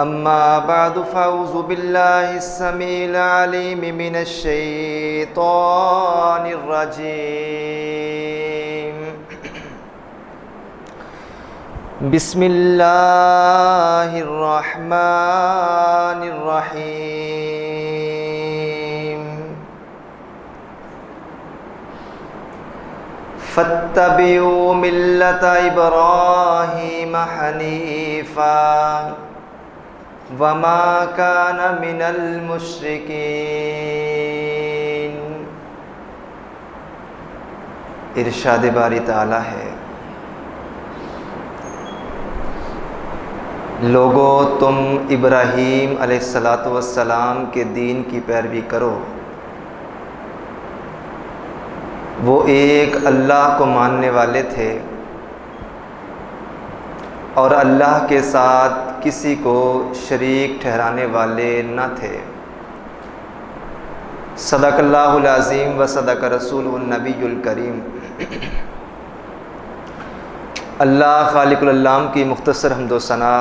أما بعد فأعوذ بالله السميع العليم من الشيطان الرجيم. بسم الله الرحمن الرحيم. فاتبعوا ملة إبراهيم حنيفا وما كان من المشرکین. ارشاد باری تعالی ہے، لوگو تم ابراہیم علیہ السلام کے دین کی پیروی کرو. وہ ایک اللہ کو ماننے والے تھے اور اللہ کے ساتھ کسی کو شریک ٹھہرانے والے نہ تھے. صدق اللہ العظیم و صدق رسول النبی الکریم. اللہ خالق العالم کی مختصر حمد و ثنا،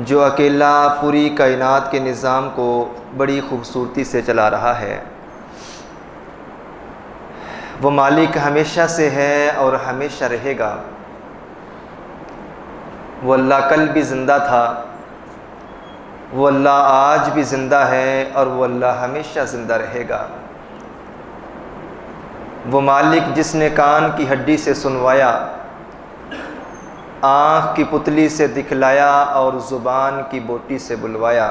جو اکیلا پوری کائنات کے نظام کو بڑی خوبصورتی سے چلا رہا ہے. وہ مالک ہمیشہ سے ہے اور ہمیشہ رہے گا. وہ اللہ کل بھی زندہ تھا، وہ اللہ آج بھی زندہ ہے اور وہ اللہ ہمیشہ زندہ رہے گا. وہ مالک جس نے کان کی ہڈی سے سنوایا، آنکھ کی پتلی سے دکھلایا اور زبان کی بوٹی سے بلوایا.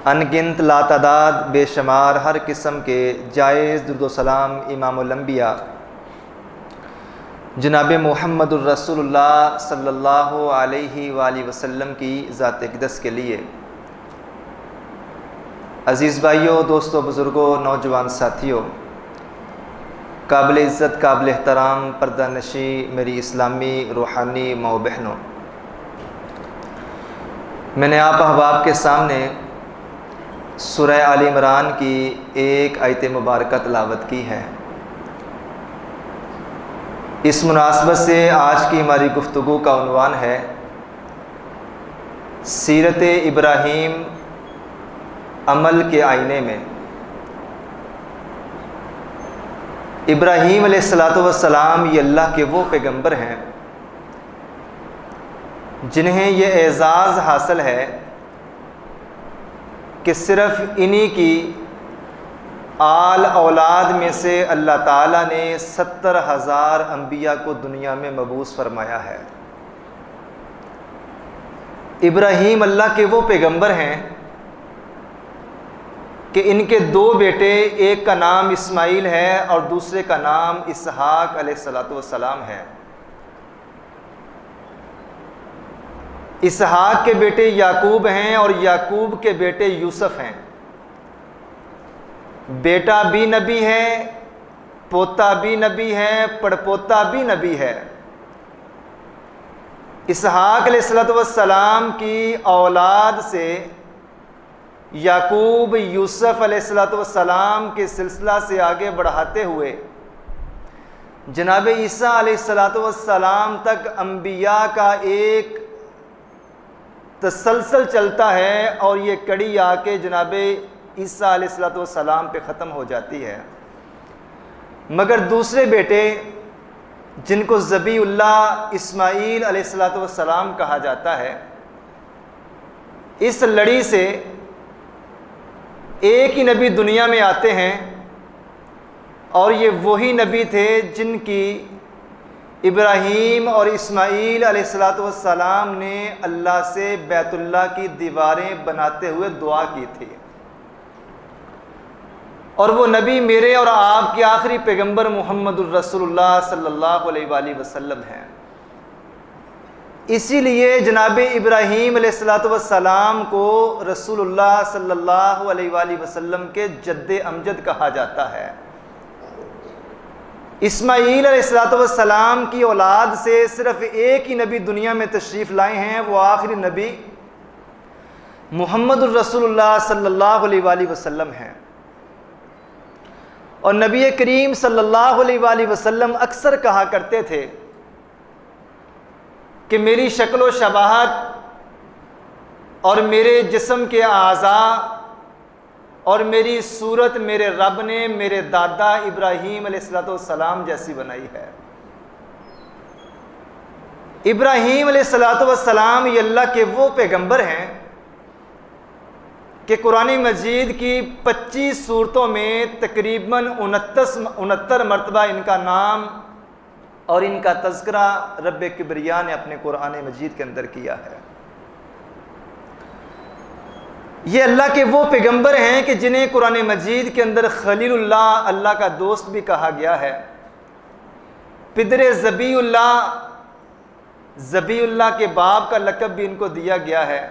ان گنت لاتعداد بے شمار ہر قسم کے جائز درود و سلام امام الانبیاء جناب محمد الرسول اللہ صلی اللہ علیہ وآلہ وسلم کی ذات اقدس کے لیے. عزیز بھائیوں، دوستوں، بزرگوں، نوجوان ساتھیوں، قابل عزت، قابل احترام پردہ نشی میری اسلامی روحانی ماؤ بہنوں، میں نے آپ احباب کے سامنے سورہ آل عمران کی ایک آیت مبارکہ تلاوت کی ہے. اس مناسبت سے آج کی ہماری گفتگو کا عنوان ہے سیرت ابراہیم عمل کے آئینے میں. ابراہیم علیہ السلام یہ اللہ کے وہ پیغمبر ہیں جنہیں یہ اعزاز حاصل ہے کہ صرف انہی کی آل اولاد میں سے اللہ تعالیٰ نے 70,000 انبیاء کو دنیا میں مبعوث فرمایا ہے. ابراہیم اللہ کے وہ پیغمبر ہیں کہ ان کے 2 بیٹے، ایک کا نام اسماعیل ہے اور دوسرے کا نام اسحاق علیہ السلام ہے. اسحاق کے بیٹے یعقوب ہیں اور یعقوب کے بیٹے یوسف ہیں. بیٹا بھی نبی ہے، پوتا بھی نبی ہے، پڑپوتا بھی نبی ہے. اسحاق علیہ السلام کی اولاد سے یعقوب یوسف علیہ السلام کے سلسلہ سے آگے بڑھاتے ہوئے جناب عیسیٰ علیہ السلام تک انبیاء کا ایک تسلسل چلتا ہے اور یہ کڑی آ کے جناب عیسیٰ علیہ السلام پہ ختم ہو جاتی ہے. مگر دوسرے بیٹے جن کو ذبیح اللہ اسماعیل علیہ السلام کہا جاتا ہے، اس لڑی سے ایک ہی نبی دنیا میں آتے ہیں اور یہ وہی نبی تھے جن کی ابراہیم اور اسماعیل علیہ السلام نے اللہ سے بیت اللہ کی دیواریں بناتے ہوئے دعا کی تھی. اور وہ نبی میرے اور آپ کے آخری پیغمبر محمد الرسول اللہ صلی اللہ علیہ وآلہ وسلم ہیں. اسی لیے جناب ابراہیم علیہ السلام کو رسول اللہ صلی اللہ علیہ وآلہ وسلم کے جد امجد کہا جاتا ہے. اسماعیل علیہ السلام کی اولاد سے صرف ایک ہی نبی دنیا میں تشریف لائے ہیں، وہ آخری نبی محمد الرسول اللہ صلی اللہ علیہ وآلہ وسلم ہیں. اور نبی کریم صلی اللہ علیہ وآلہ وسلم اکثر کہا کرتے تھے کہ میری شکل و شباہت اور میرے جسم کے اعضاء اور میری صورت میرے رب نے میرے دادا ابراہیم علیہ السلام جیسی بنائی ہے۔ ابراہیم علیہ السلام یہ اللہ کے وہ پیغمبر ہیں کہ قرآن مجید کی 25 صورتوں میں تقریباً 69 مرتبہ ان کا نام اور ان کا تذکرہ رب کبریا نے اپنے قرآن مجید کے اندر کیا ہے۔ یہ اللہ کے وہ پیغمبر ہیں کہ جنہیں قرآن مجید کے اندر خلیل اللہ، اللہ کا دوست بھی کہا گیا ہے۔ پدر ذبی اللہ کے باپ کا لقب بھی ان کو دیا گیا ہے۔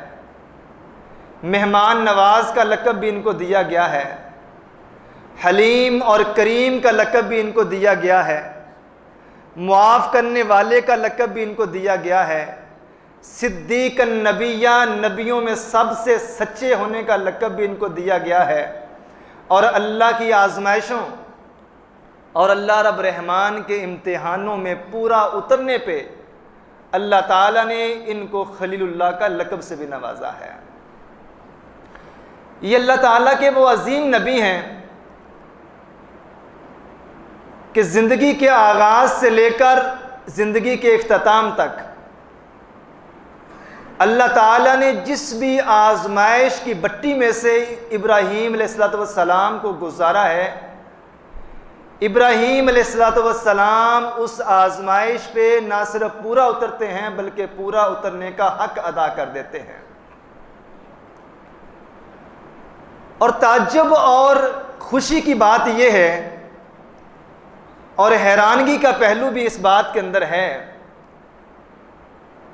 مہمان نواز کا لقب بھی ان کو دیا گیا ہے۔ حلیم اور کریم کا لقب بھی ان کو دیا گیا ہے۔ معاف کرنے والے کا لقب بھی ان کو دیا گیا ہے۔ صدیق النبیہ، نبیوں میں سب سے سچے ہونے کا لقب بھی ان کو دیا گیا ہے۔ اور اللہ کی آزمائشوں اور اللہ رب رحمان کے امتحانوں میں پورا اترنے پہ اللہ تعالیٰ نے ان کو خلیل اللہ کا لقب سے بھی نوازا ہے۔ یہ اللہ تعالیٰ کے وہ عظیم نبی ہیں کہ زندگی کے آغاز سے لے کر زندگی کے اختتام تک اللہ تعالیٰ نے جس بھی آزمائش کی بٹی میں سے ابراہیم علیہ السلام کو گزارا ہے، ابراہیم علیہ السلام اس آزمائش پہ نہ صرف پورا اترتے ہیں بلکہ پورا اترنے کا حق ادا کر دیتے ہیں۔ اور تعجب اور خوشی کی بات یہ ہے اور حیرانگی کا پہلو بھی اس بات کے اندر ہے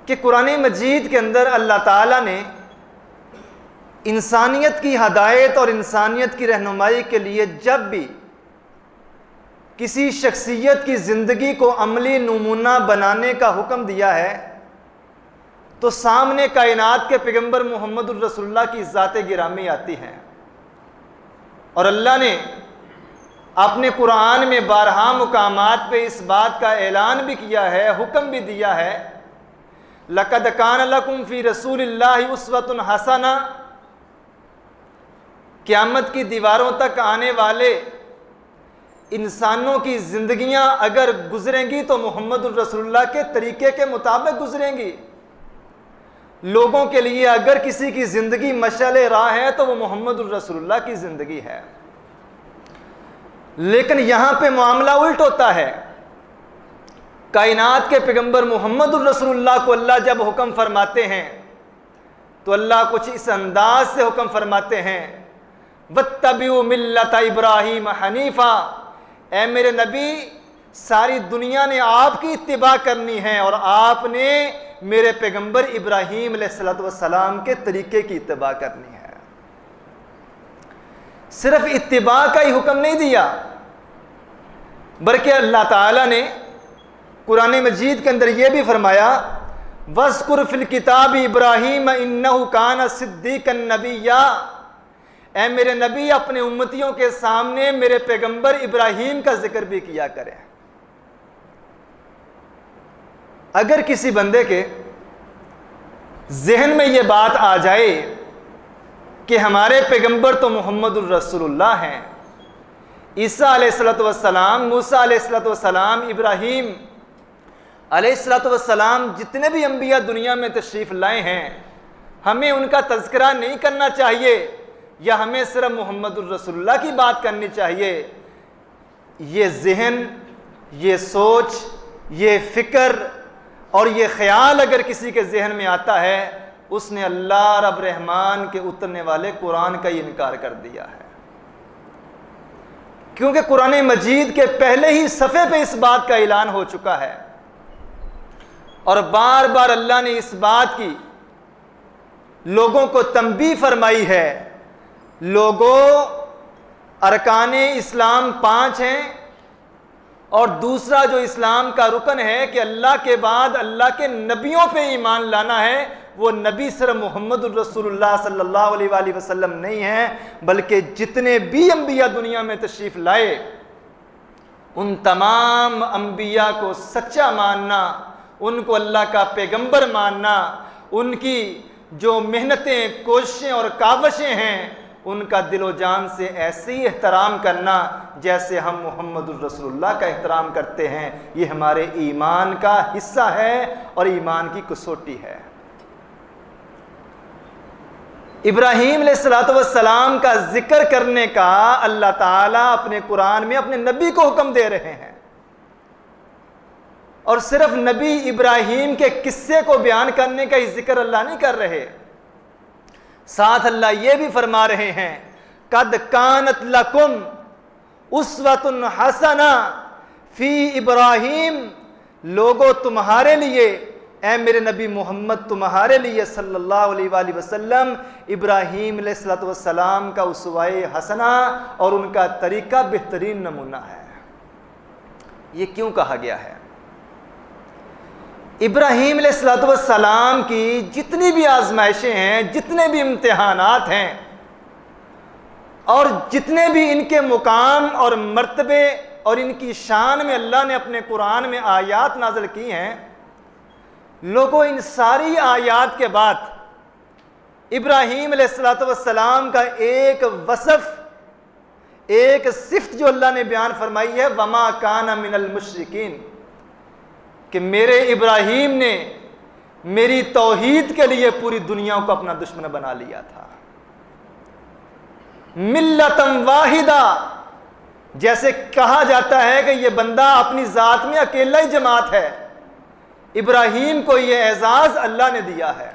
کہ قرآن مجید کے اندر اللہ تعالیٰ نے انسانیت کی ہدایت اور انسانیت کی رہنمائی کے لیے جب بھی کسی شخصیت کی زندگی کو عملی نمونہ بنانے کا حکم دیا ہے تو سامنے کائنات کے پیغمبر محمد الرسول اللہ کی ذات گرامی آتی ہیں۔ اور اللہ نے اپنے قرآن میں بارہا مقامات پہ اس بات کا اعلان بھی کیا ہے، حکم بھی دیا ہے، لَقَدْ كَانَ لَكُمْ فِي رَسُولِ اللَّهِ أُسْوَةٌ حَسَنَةٌ۔ قیامت کی دیواروں تک آنے والے انسانوں کی زندگیاں اگر گزریں گی تو محمد الرسول اللہ کے طریقے کے مطابق گزریں گی۔ لوگوں کے لیے اگر کسی کی زندگی مشعل راہ ہے تو وہ محمد الرسول اللہ کی زندگی ہے۔ لیکن یہاں پہ معاملہ الٹ ہوتا ہے۔ کائنات کے پیغمبر محمد الرسول اللہ کو اللہ جب حکم فرماتے ہیں تو اللہ کچھ اس انداز سے حکم فرماتے ہیں، وَاتَّبِعُوا مِلَّةَ إِبْرَاهِيمَ حَنِيفًا، اے میرے نبی ساری دنیا نے آپ کی اتباع کرنی ہے اور آپ نے میرے پیغمبر ابراہیم علیہ السلام کے طریقے کی اتباع کرنی ہے۔ صرف اتباع کا ہی حکم نہیں دیا بلکہ اللہ تعالیٰ نے قرآن مجید کے اندر یہ بھی فرمایا، وَاذْكُرْ فِي الْكِتَابِ إِبْرَاهِيمَ إِنَّهُ كَانَ صِدِّيقًا نَبِيًّا، اے میرے نبی اپنے امتیوں کے سامنے میرے پیغمبر ابراہیم کا ذکر بھی کیا کریں۔ اگر کسی بندے کے ذہن میں یہ بات آ جائے کہ ہمارے پیغمبر تو محمد الرسول اللہ ہیں، عیسیٰ علیہ السلام، موسیٰ علیہ السلام، ابراہیم علیہ السلام، جتنے بھی انبیاء دنیا میں تشریف لائے ہیں، ہمیں ان کا تذکرہ نہیں کرنا چاہیے یا ہمیں صرف محمد الرسول اللہ کی بات کرنی چاہیے؟ یہ ذہن، یہ سوچ، یہ فکر اور یہ خیال اگر کسی کے ذہن میں آتا ہے اس نے اللہ رب رحمان کے اترنے والے قرآن کا ہی انکار کر دیا ہے، کیونکہ قرآن مجید کے پہلے ہی صفحے پہ اس بات کا اعلان ہو چکا ہے اور بار بار اللہ نے اس بات کی لوگوں کو تنبیہ فرمائی ہے۔ لوگوں، ارکان اسلام 5 ہیں اور دوسرا جو اسلام کا رکن ہے کہ اللہ کے بعد اللہ کے نبیوں پہ ایمان لانا ہے، وہ نبی صرف محمد الرسول اللہ صلی اللہ علیہ وآلہ وسلم نہیں ہیں بلکہ جتنے بھی انبیاء دنیا میں تشریف لائے ان تمام انبیاء کو سچا ماننا، ان کو اللہ کا پیغمبر ماننا، ان کی جو محنتیں، کوششیں اور کاوشیں ہیں ان کا دل و جان سے ایسے ہی احترام کرنا جیسے ہم محمد الرسول اللہ کا احترام کرتے ہیں. یہ ہمارے ایمان کا حصہ ہے اور ایمان کی کسوٹی ہے. ابراہیم علیہ السلام کا ذکر کرنے کا اللہ تعالیٰ اپنے قرآن میں اپنے نبی کو حکم دے رہے ہیں، اور صرف نبی ابراہیم کے قصے کو بیان کرنے کا ہی ذکر اللہ نہیں کر رہے، ساتھ اللہ یہ بھی فرما رہے ہیں قَدْ كَانَتْ لَكُمْ أُسْوَةٌ حَسَنَةٌ فِي ابراہیم، لوگوں تمہارے لیے، اے میرے نبی محمد تمہارے لیے صلی اللہ علیہ وآلہ وسلم ابراہیم علیہ السلام کا اسوہ حسنہ اور ان کا طریقہ بہترین نمونہ ہے. یہ کیوں کہا گیا ہے؟ ابراہیم علیہ السلام کی جتنی بھی آزمائشیں ہیں، جتنے بھی امتحانات ہیں، اور جتنے بھی ان کے مقام اور مرتبے اور ان کی شان میں اللہ نے اپنے قرآن میں آیات نازل کی ہیں، لوگوں ان ساری آیات کے بعد ابراہیم علیہ السلام کا ایک وصف، ایک صفت جو اللہ نے بیان فرمائی ہے وَمَا كَانَ مِنَ الْمُشْرِكِينَ، کہ میرے ابراہیم نے میری توحید کے لیے پوری دنیا کو اپنا دشمن بنا لیا تھا. ملتم واحدہ، جیسے کہا جاتا ہے کہ یہ بندہ اپنی ذات میں اکیلا ہی جماعت ہے، ابراہیم کو یہ اعزاز اللہ نے دیا ہے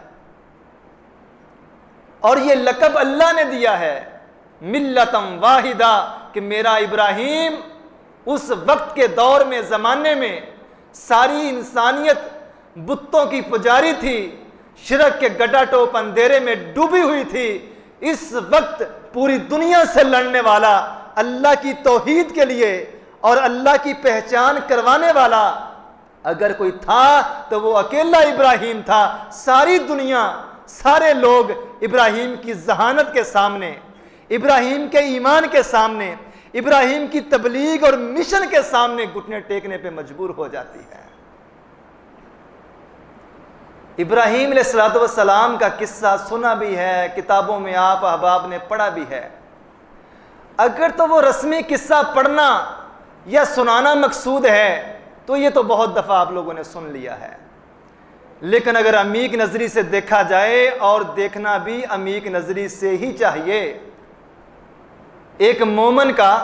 اور یہ لقب اللہ نے دیا ہے ملتم واحدہ، کہ میرا ابراہیم اس وقت کے دور میں، زمانے میں ساری انسانیت بتوں کی پجاری تھی، شرک کے گڈا ٹوپ اندھیرے میں ڈوبی ہوئی تھی. اس وقت پوری دنیا سے لڑنے والا، اللہ کی توحید کے لیے اور اللہ کی پہچان کروانے والا اگر کوئی تھا تو وہ اکیلا ابراہیم تھا. ساری دنیا، سارے لوگ ابراہیم کی ذہانت کے سامنے، ابراہیم کے ایمان کے سامنے، ابراہیم کی تبلیغ اور مشن کے سامنے گھٹنے ٹیکنے پہ مجبور ہو جاتی ہے. ابراہیم علیہ السلام کا قصہ سنا بھی ہے، کتابوں میں آپ احباب نے پڑھا بھی ہے. اگر تو وہ رسمی قصہ پڑھنا یا سنانا مقصود ہے تو یہ تو بہت دفعہ آپ لوگوں نے سن لیا ہے، لیکن اگر عمیق نظری سے دیکھا جائے، اور دیکھنا بھی عمیق نظری سے ہی چاہیے، ایک مومن کا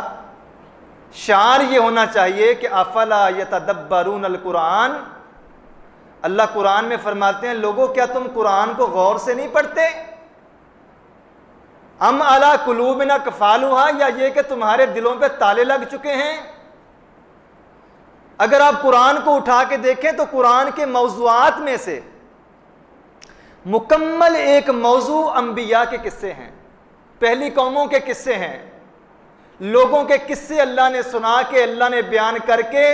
شعار یہ ہونا چاہیے کہ افلا یتدبرون القرآن. اللہ قرآن میں فرماتے ہیں لوگوں کیا تم قرآن کو غور سے نہیں پڑھتے؟ ام علی قلوبنا اقفالھا، یا یہ کہ تمہارے دلوں پہ تالے لگ چکے ہیں؟ اگر آپ قرآن کو اٹھا کے دیکھیں تو قرآن کے موضوعات میں سے مکمل ایک موضوع انبیاء کے قصے ہیں، پہلی قوموں کے قصے ہیں، لوگوں کے قصے اللہ نے سنا کے، اللہ نے بیان کر کے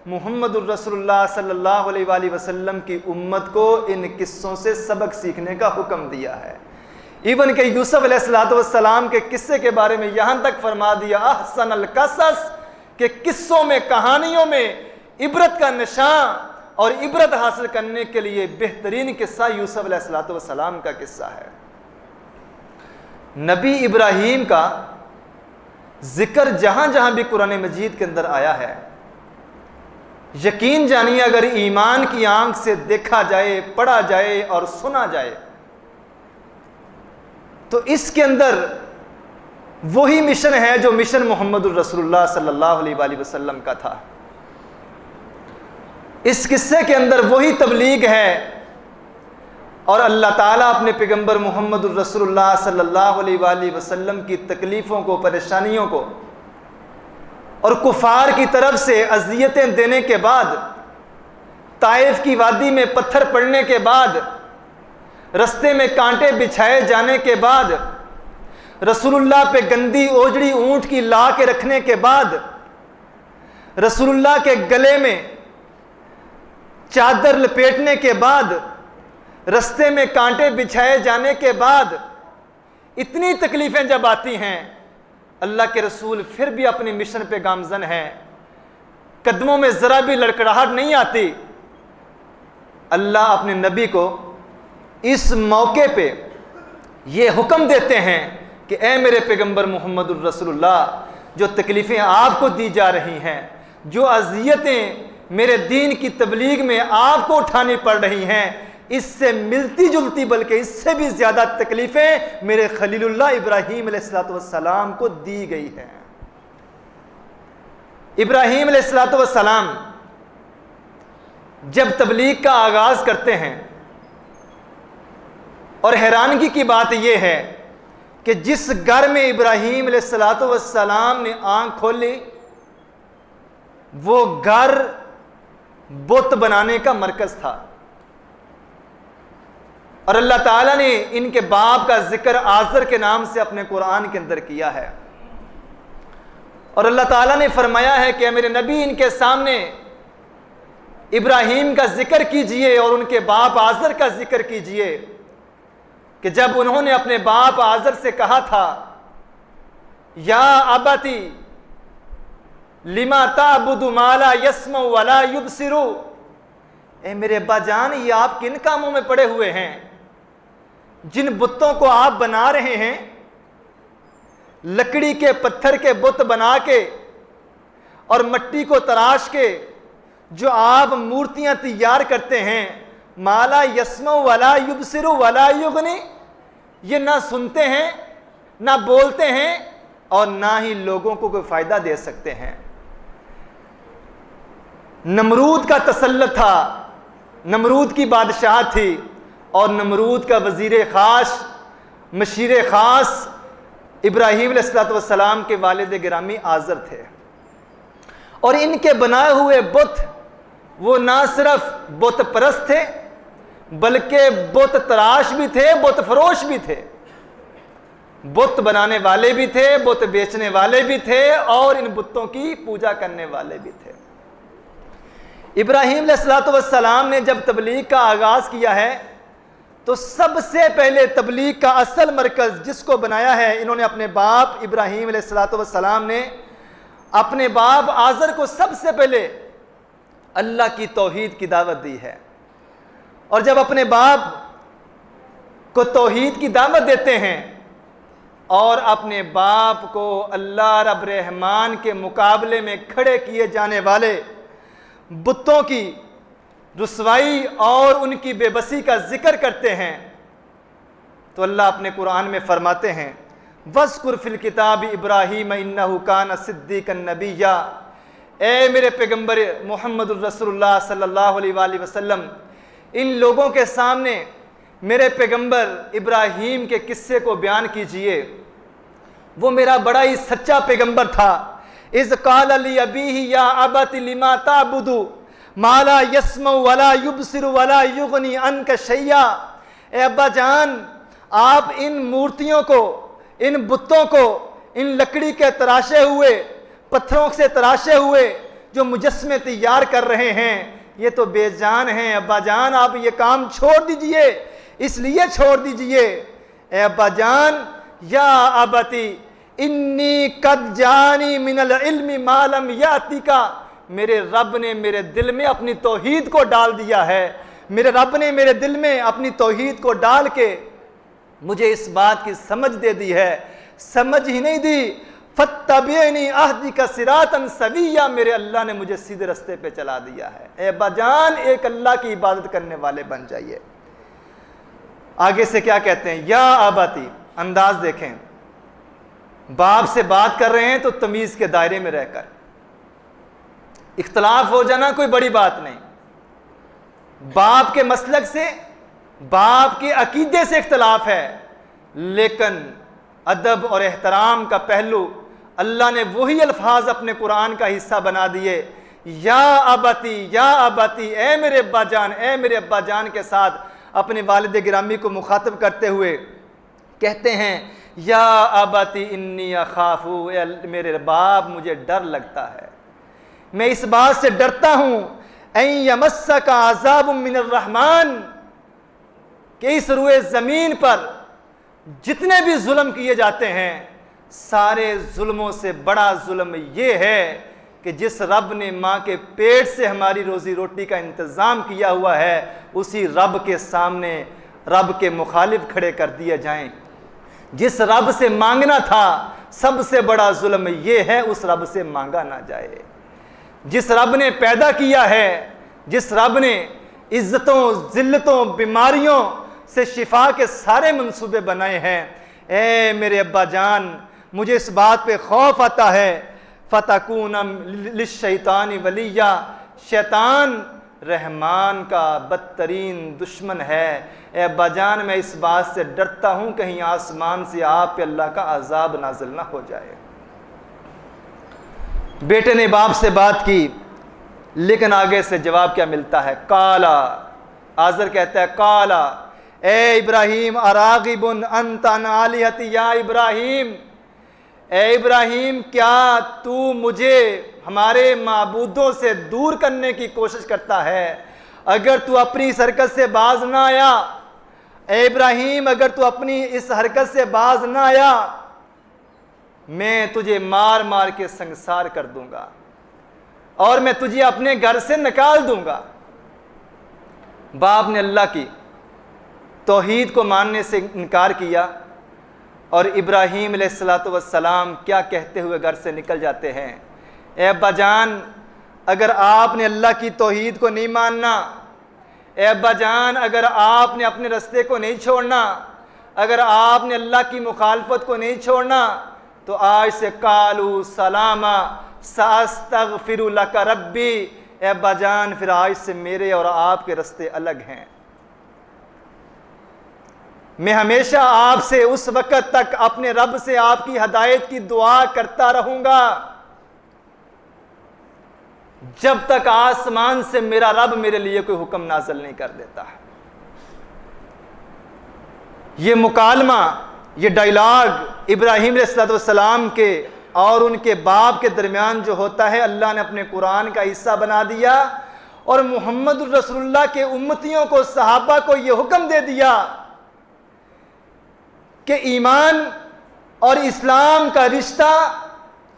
محمد الرسول اللہ صلی اللہ علیہ وآلہ وسلم کی امت کو ان قصوں سے سبق سیکھنے کا حکم دیا ہے. ایون کہ یوسف علیہ السلام کے قصے کے بارے میں یہاں تک فرما دیا احسن القصص، کہ قصوں میں، کہانیوں میں عبرت کا نشان اور عبرت حاصل کرنے کے لیے بہترین قصہ یوسف علیہ السلام کا قصہ ہے. نبی ابراہیم کا ذکر جہاں جہاں بھی قرآن مجید کے اندر آیا ہے، یقین جانیے اگر ایمان کی آنکھ سے دیکھا جائے، پڑھا جائے اور سنا جائے تو اس کے اندر وہی مشن ہے جو مشن محمد الرسول اللہ صلی اللہ علیہ وآلہ وسلم کا تھا. اس قصے کے اندر وہی تبلیغ ہے، اور اللہ تعالیٰ اپنے پیغمبر محمد الرسول اللہ صلی اللہ علیہ وآلہ وسلم کی تکلیفوں کو، پریشانیوں کو اور کفار کی طرف سے اذیتیں دینے کے بعد، طائف کی وادی میں پتھر پڑنے کے بعد، رستے میں کانٹے بچھائے جانے کے بعد، رسول اللہ پہ گندی اوجڑی اونٹ کی لا کے رکھنے کے بعد، رسول اللہ کے گلے میں چادر لپیٹنے کے بعد، رستے میں کانٹے بچھائے جانے کے بعد، اتنی تکلیفیں جب آتی ہیں، اللہ کے رسول پھر بھی اپنی مشن پہ گامزن ہیں، قدموں میں ذرا بھی لڑکڑاہٹ نہیں آتی. اللہ اپنے نبی کو اس موقع پہ یہ حکم دیتے ہیں کہ اے میرے پیغمبر محمد الرسول اللہ، جو تکلیفیں آپ کو دی جا رہی ہیں، جو اذیتیں میرے دین کی تبلیغ میں آپ کو اٹھانی پڑ رہی ہیں، اس سے ملتی جلتی بلکہ اس سے بھی زیادہ تکلیفیں میرے خلیل اللہ ابراہیم علیہ السلام کو دی گئی ہیں۔ ابراہیم علیہ السلام جب تبلیغ کا آغاز کرتے ہیں، اور حیرانگی کی بات یہ ہے کہ جس گھر میں ابراہیم علیہ السلام نے آنکھ کھولی وہ گھر بت بنانے کا مرکز تھا، اور اللہ تعالیٰ نے ان کے باپ کا ذکر آزر کے نام سے اپنے قرآن کے اندر کیا ہے، اور اللہ تعالیٰ نے فرمایا ہے کہ میرے نبی ان کے سامنے ابراہیم کا ذکر کیجئے اور ان کے باپ آزر کا ذکر کیجئے کہ جب انہوں نے اپنے باپ آزر سے کہا تھا یا ابتی لما تعبد ما لا يسمع ولا يبصر، اے میرے ابا جان یہ آپ کن کاموں میں پڑے ہوئے ہیں؟ جن بتوں کو آپ بنا رہے ہیں، لکڑی کے پتھر کے بت بنا کے اور مٹی کو تراش کے جو آپ مورتیاں تیار کرتے ہیں، ما لا يسمع ولا يبصر ولا يغني، یہ نہ سنتے ہیں، نہ بولتے ہیں، اور نہ ہی لوگوں کو کوئی فائدہ دے سکتے ہیں۔ نمرود کا تسلط تھا، نمرود کی بادشاہ تھی، اور نمرود کا وزیر خاص، مشیر خاص ابراہیم علیہ السلام کے والد گرامی آزر تھے، اور ان کے بنائے ہوئے بت وہ نہ صرف بت پرست تھے بلکہ بت تراش بھی تھے، بت فروش بھی تھے، بت بنانے والے بھی تھے، بت بیچنے والے بھی تھے، اور ان بتوں کی پوجا کرنے والے بھی تھے۔ ابراہیم علیہ السلام نے جب تبلیغ کا آغاز کیا ہے تو سب سے پہلے تبلیغ کا اصل مرکز جس کو بنایا ہے، انہوں نے اپنے باپ ابراہیم علیہ السلام نے اپنے باپ آزر کو سب سے پہلے اللہ کی توحید کی دعوت دی ہے، اور جب اپنے باپ کو توحید کی دعوت دیتے ہیں اور اپنے باپ کو اللہ رب رحمان کے مقابلے میں کھڑے کیے جانے والے بتوں کی رسوائی اور ان کی بے بسی کا ذکر کرتے ہیں، تو اللہ اپنے قرآن میں فرماتے ہیں وَاذْكُرْ فِي الْكِتَابِ إِبْرَاهِيمَ إِنَّهُ كَانَ صِدِّيقًا نَبِيًّا، اے میرے پیغمبر محمد الرسول اللہ صلی اللہ علیہ وآلہ وسلم، ان لوگوں کے سامنے میرے پیغمبر ابراہیم کے قصے کو بیان کیجئے، وہ میرا بڑا ہی سچا پیغمبر تھا۔ اذ قال لأبيه يا أبت لما تعبد ما لا يسمع ولا يبصر ولا يغني عنك شيئا، اے ابا جان آپ ان مورتیوں کو، ان بتوں کو، ان لکڑی کے تراشے ہوئے، پتھروں سے تراشے ہوئے جو مجسمے تیار کر رہے ہیں، یہ تو بے جان ہیں۔ ابا جان آپ یہ کام چھوڑ دیجئے، اس لیے چھوڑ دیجئے اے ابا جان، یا ابتی انی قد جانی من العلم ما لم یاتک، میرے رب نے میرے دل میں اپنی توحید کو ڈال دیا ہے، میرے رب نے میرے دل میں اپنی توحید کو ڈال کے مجھے اس بات کی سمجھ دے دی ہے، سمجھ ہی نہیں دی، فَاتَّبِعْنِي أَهْدِكَ صِرَاطًا سَوِيًّا، میرے اللہ نے مجھے سیدھے رستے پہ چلا دیا ہے۔ اے ابا جان ایک اللہ کی عبادت کرنے والے بن جائیے۔ آگے سے کیا کہتے ہیں، یا آباتی، انداز دیکھیں، باپ سے بات کر رہے ہیں تو تمیز کے دائرے میں رہ کر، اختلاف ہو جانا کوئی بڑی بات نہیں، باپ کے مسلک سے، باپ کے عقیدے سے اختلاف ہے، لیکن ادب اور احترام کا پہلو اللہ نے وہی الفاظ اپنے قرآن کا حصہ بنا دیے، یا ابتی، اے میرے ابا جان، اے میرے ابا جان کے ساتھ اپنے والد گرامی کو مخاطب کرتے ہوئے کہتے ہیں یا ابتی انی اخاف، اے میرے باپ مجھے ڈر لگتا ہے، میں اس بات سے ڈرتا ہوں ان یمسک عذاب من الرحمن، کہ اس روئے زمین پر جتنے بھی ظلم کیے جاتے ہیں سارے ظلموں سے بڑا ظلم یہ ہے کہ جس رب نے ماں کے پیٹ سے ہماری روزی روٹی کا انتظام کیا ہوا ہے، اسی رب کے سامنے رب کے مخالف کھڑے کر دیے جائیں۔ جس رب سے مانگنا تھا سب سے بڑا ظلم یہ ہے اس رب سے مانگا نہ جائے۔ جس رب نے پیدا کیا ہے، جس رب نے عزتوں ذلتوں بیماریوں سے شفا کے سارے منصوبے بنائے ہیں، اے میرے ابا جان مجھے اس بات پہ خوف آتا ہے فَتَكُونَ لِلشَّيْطَانِ وَلِيًّا، شیطان رحمان کا بدترین دشمن ہے۔ اے ابا جان میں اس بات سے ڈرتا ہوں کہیں آسمان سے آپ پہ اللہ کا عذاب نازل نہ ہو جائے۔ بیٹے نے باپ سے بات کی، لیکن آگے سے جواب کیا ملتا ہے؟ قالا، آزر کہتا ہے قالا اے ابراہیم اراغب انت عن آلہتی یا ابراہیم، اے ابراہیم کیا تو مجھے ہمارے معبودوں سے دور کرنے کی کوشش کرتا ہے؟ اگر تو اپنی اس حرکت سے باز نہ آیا، اے ابراہیم اگر تو اپنی اس حرکت سے باز نہ آیا میں تجھے مار مار کے سنگسار کر دوں گا اور میں تجھے اپنے گھر سے نکال دوں گا۔ باپ نے اللہ کی توحید کو ماننے سے انکار کیا اور ابراہیم علیہ السلام کیا کہتے ہوئے گھر سے نکل جاتے ہیں؟ اے ابا جان اگر آپ نے اللہ کی توحید کو نہیں ماننا، اے ابا جان اگر آپ نے اپنے رستے کو نہیں چھوڑنا، اگر آپ نے اللہ کی مخالفت کو نہیں چھوڑنا تو آج سے قالوا سلاما ساستغفر لک ربی، اے ابا جان پھر آج سے میرے اور آپ کے رستے الگ ہیں۔ میں ہمیشہ آپ سے اس وقت تک اپنے رب سے آپ کی ہدایت کی دعا کرتا رہوں گا جب تک آسمان سے میرا رب میرے لیے کوئی حکم نازل نہیں کر دیتا۔ یہ مکالمہ، یہ ڈائیلاگ ابراہیم علیہ السلام کے اور ان کے باپ کے درمیان جو ہوتا ہے، اللہ نے اپنے قرآن کا حصہ بنا دیا اور محمد الرسول اللہ کے امتیوں کو، صحابہ کو یہ حکم دے دیا کہ ایمان اور اسلام کا رشتہ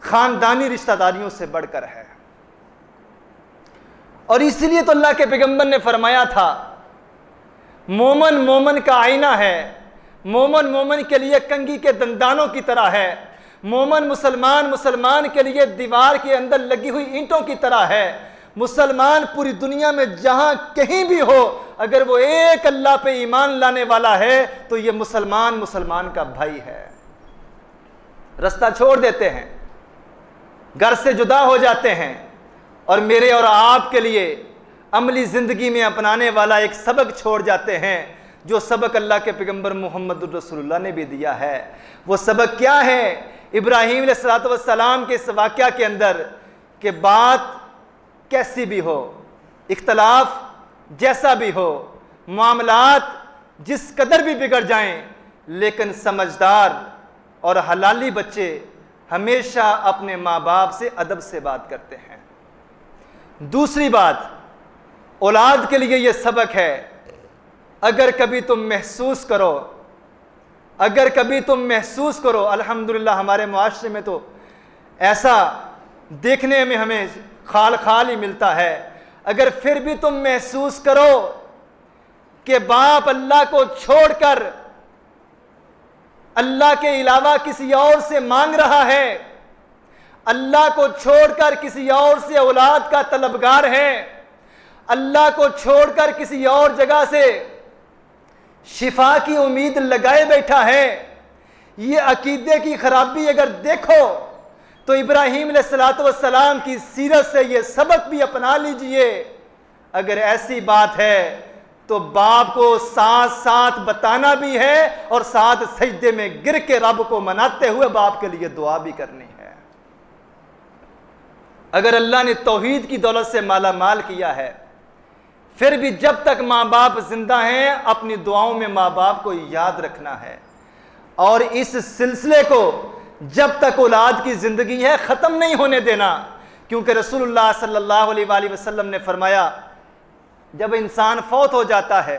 خاندانی رشتہ داریوں سے بڑھ کر ہے۔ اور اسی لیے تو اللہ کے پیغمبر نے فرمایا تھا مومن مومن کا آئینہ ہے، مومن مومن کے لیے کنگھی کے دندانوں کی طرح ہے، مومن مسلمان مسلمان کے لیے دیوار کے اندر لگی ہوئی اینٹوں کی طرح ہے۔ مسلمان پوری دنیا میں جہاں کہیں بھی ہو اگر وہ ایک اللہ پہ ایمان لانے والا ہے تو یہ مسلمان مسلمان کا بھائی ہے۔ رستہ چھوڑ دیتے ہیں، گھر سے جدا ہو جاتے ہیں اور میرے اور آپ کے لیے عملی زندگی میں اپنانے والا ایک سبق چھوڑ جاتے ہیں، جو سبق اللہ کے پیغمبر محمد الرسول اللہ نے بھی دیا ہے۔ وہ سبق کیا ہے؟ ابراہیم علیہ السلام کے اس واقعہ کے اندر کہ بات کیسی بھی ہو، اختلاف جیسا بھی ہو، معاملات جس قدر بھی بگڑ جائیں، لیکن سمجھدار اور حلالی بچے ہمیشہ اپنے ماں باپ سے ادب سے بات کرتے ہیں۔ دوسری بات، اولاد کے لیے یہ سبق ہے، اگر کبھی تم محسوس کرو، اگر کبھی تم محسوس کرو، الحمدللہ ہمارے معاشرے میں تو ایسا دیکھنے میں ہمیں خال خال ہی ملتا ہے، اگر پھر بھی تم محسوس کرو کہ باپ اللہ کو چھوڑ کر اللہ کے علاوہ کسی اور سے مانگ رہا ہے، اللہ کو چھوڑ کر کسی اور سے اولاد کا طلبگار ہے، اللہ کو چھوڑ کر کسی اور جگہ سے شفا کی امید لگائے بیٹھا ہے، یہ عقیدے کی خرابی اگر دیکھو تو ابراہیم علیہ السلام کی سیرت سے یہ سبق بھی اپنا لیجئے۔ اگر ایسی بات ہے تو باپ کو ساتھ ساتھ بتانا بھی ہے اور ساتھ سجدے میں گر کے رب کو مناتے ہوئے باپ کے لیے دعا بھی کرنی ہے۔ اگر اللہ نے توحید کی دولت سے مالا مال کیا ہے، پھر بھی جب تک ماں باپ زندہ ہیں اپنی دعاؤں میں ماں باپ کو یاد رکھنا ہے، اور اس سلسلے کو جب تک اولاد کی زندگی ہے ختم نہیں ہونے دینا، کیونکہ رسول اللہ صلی اللہ علیہ وآلہ وسلم نے فرمایا جب انسان فوت ہو جاتا ہے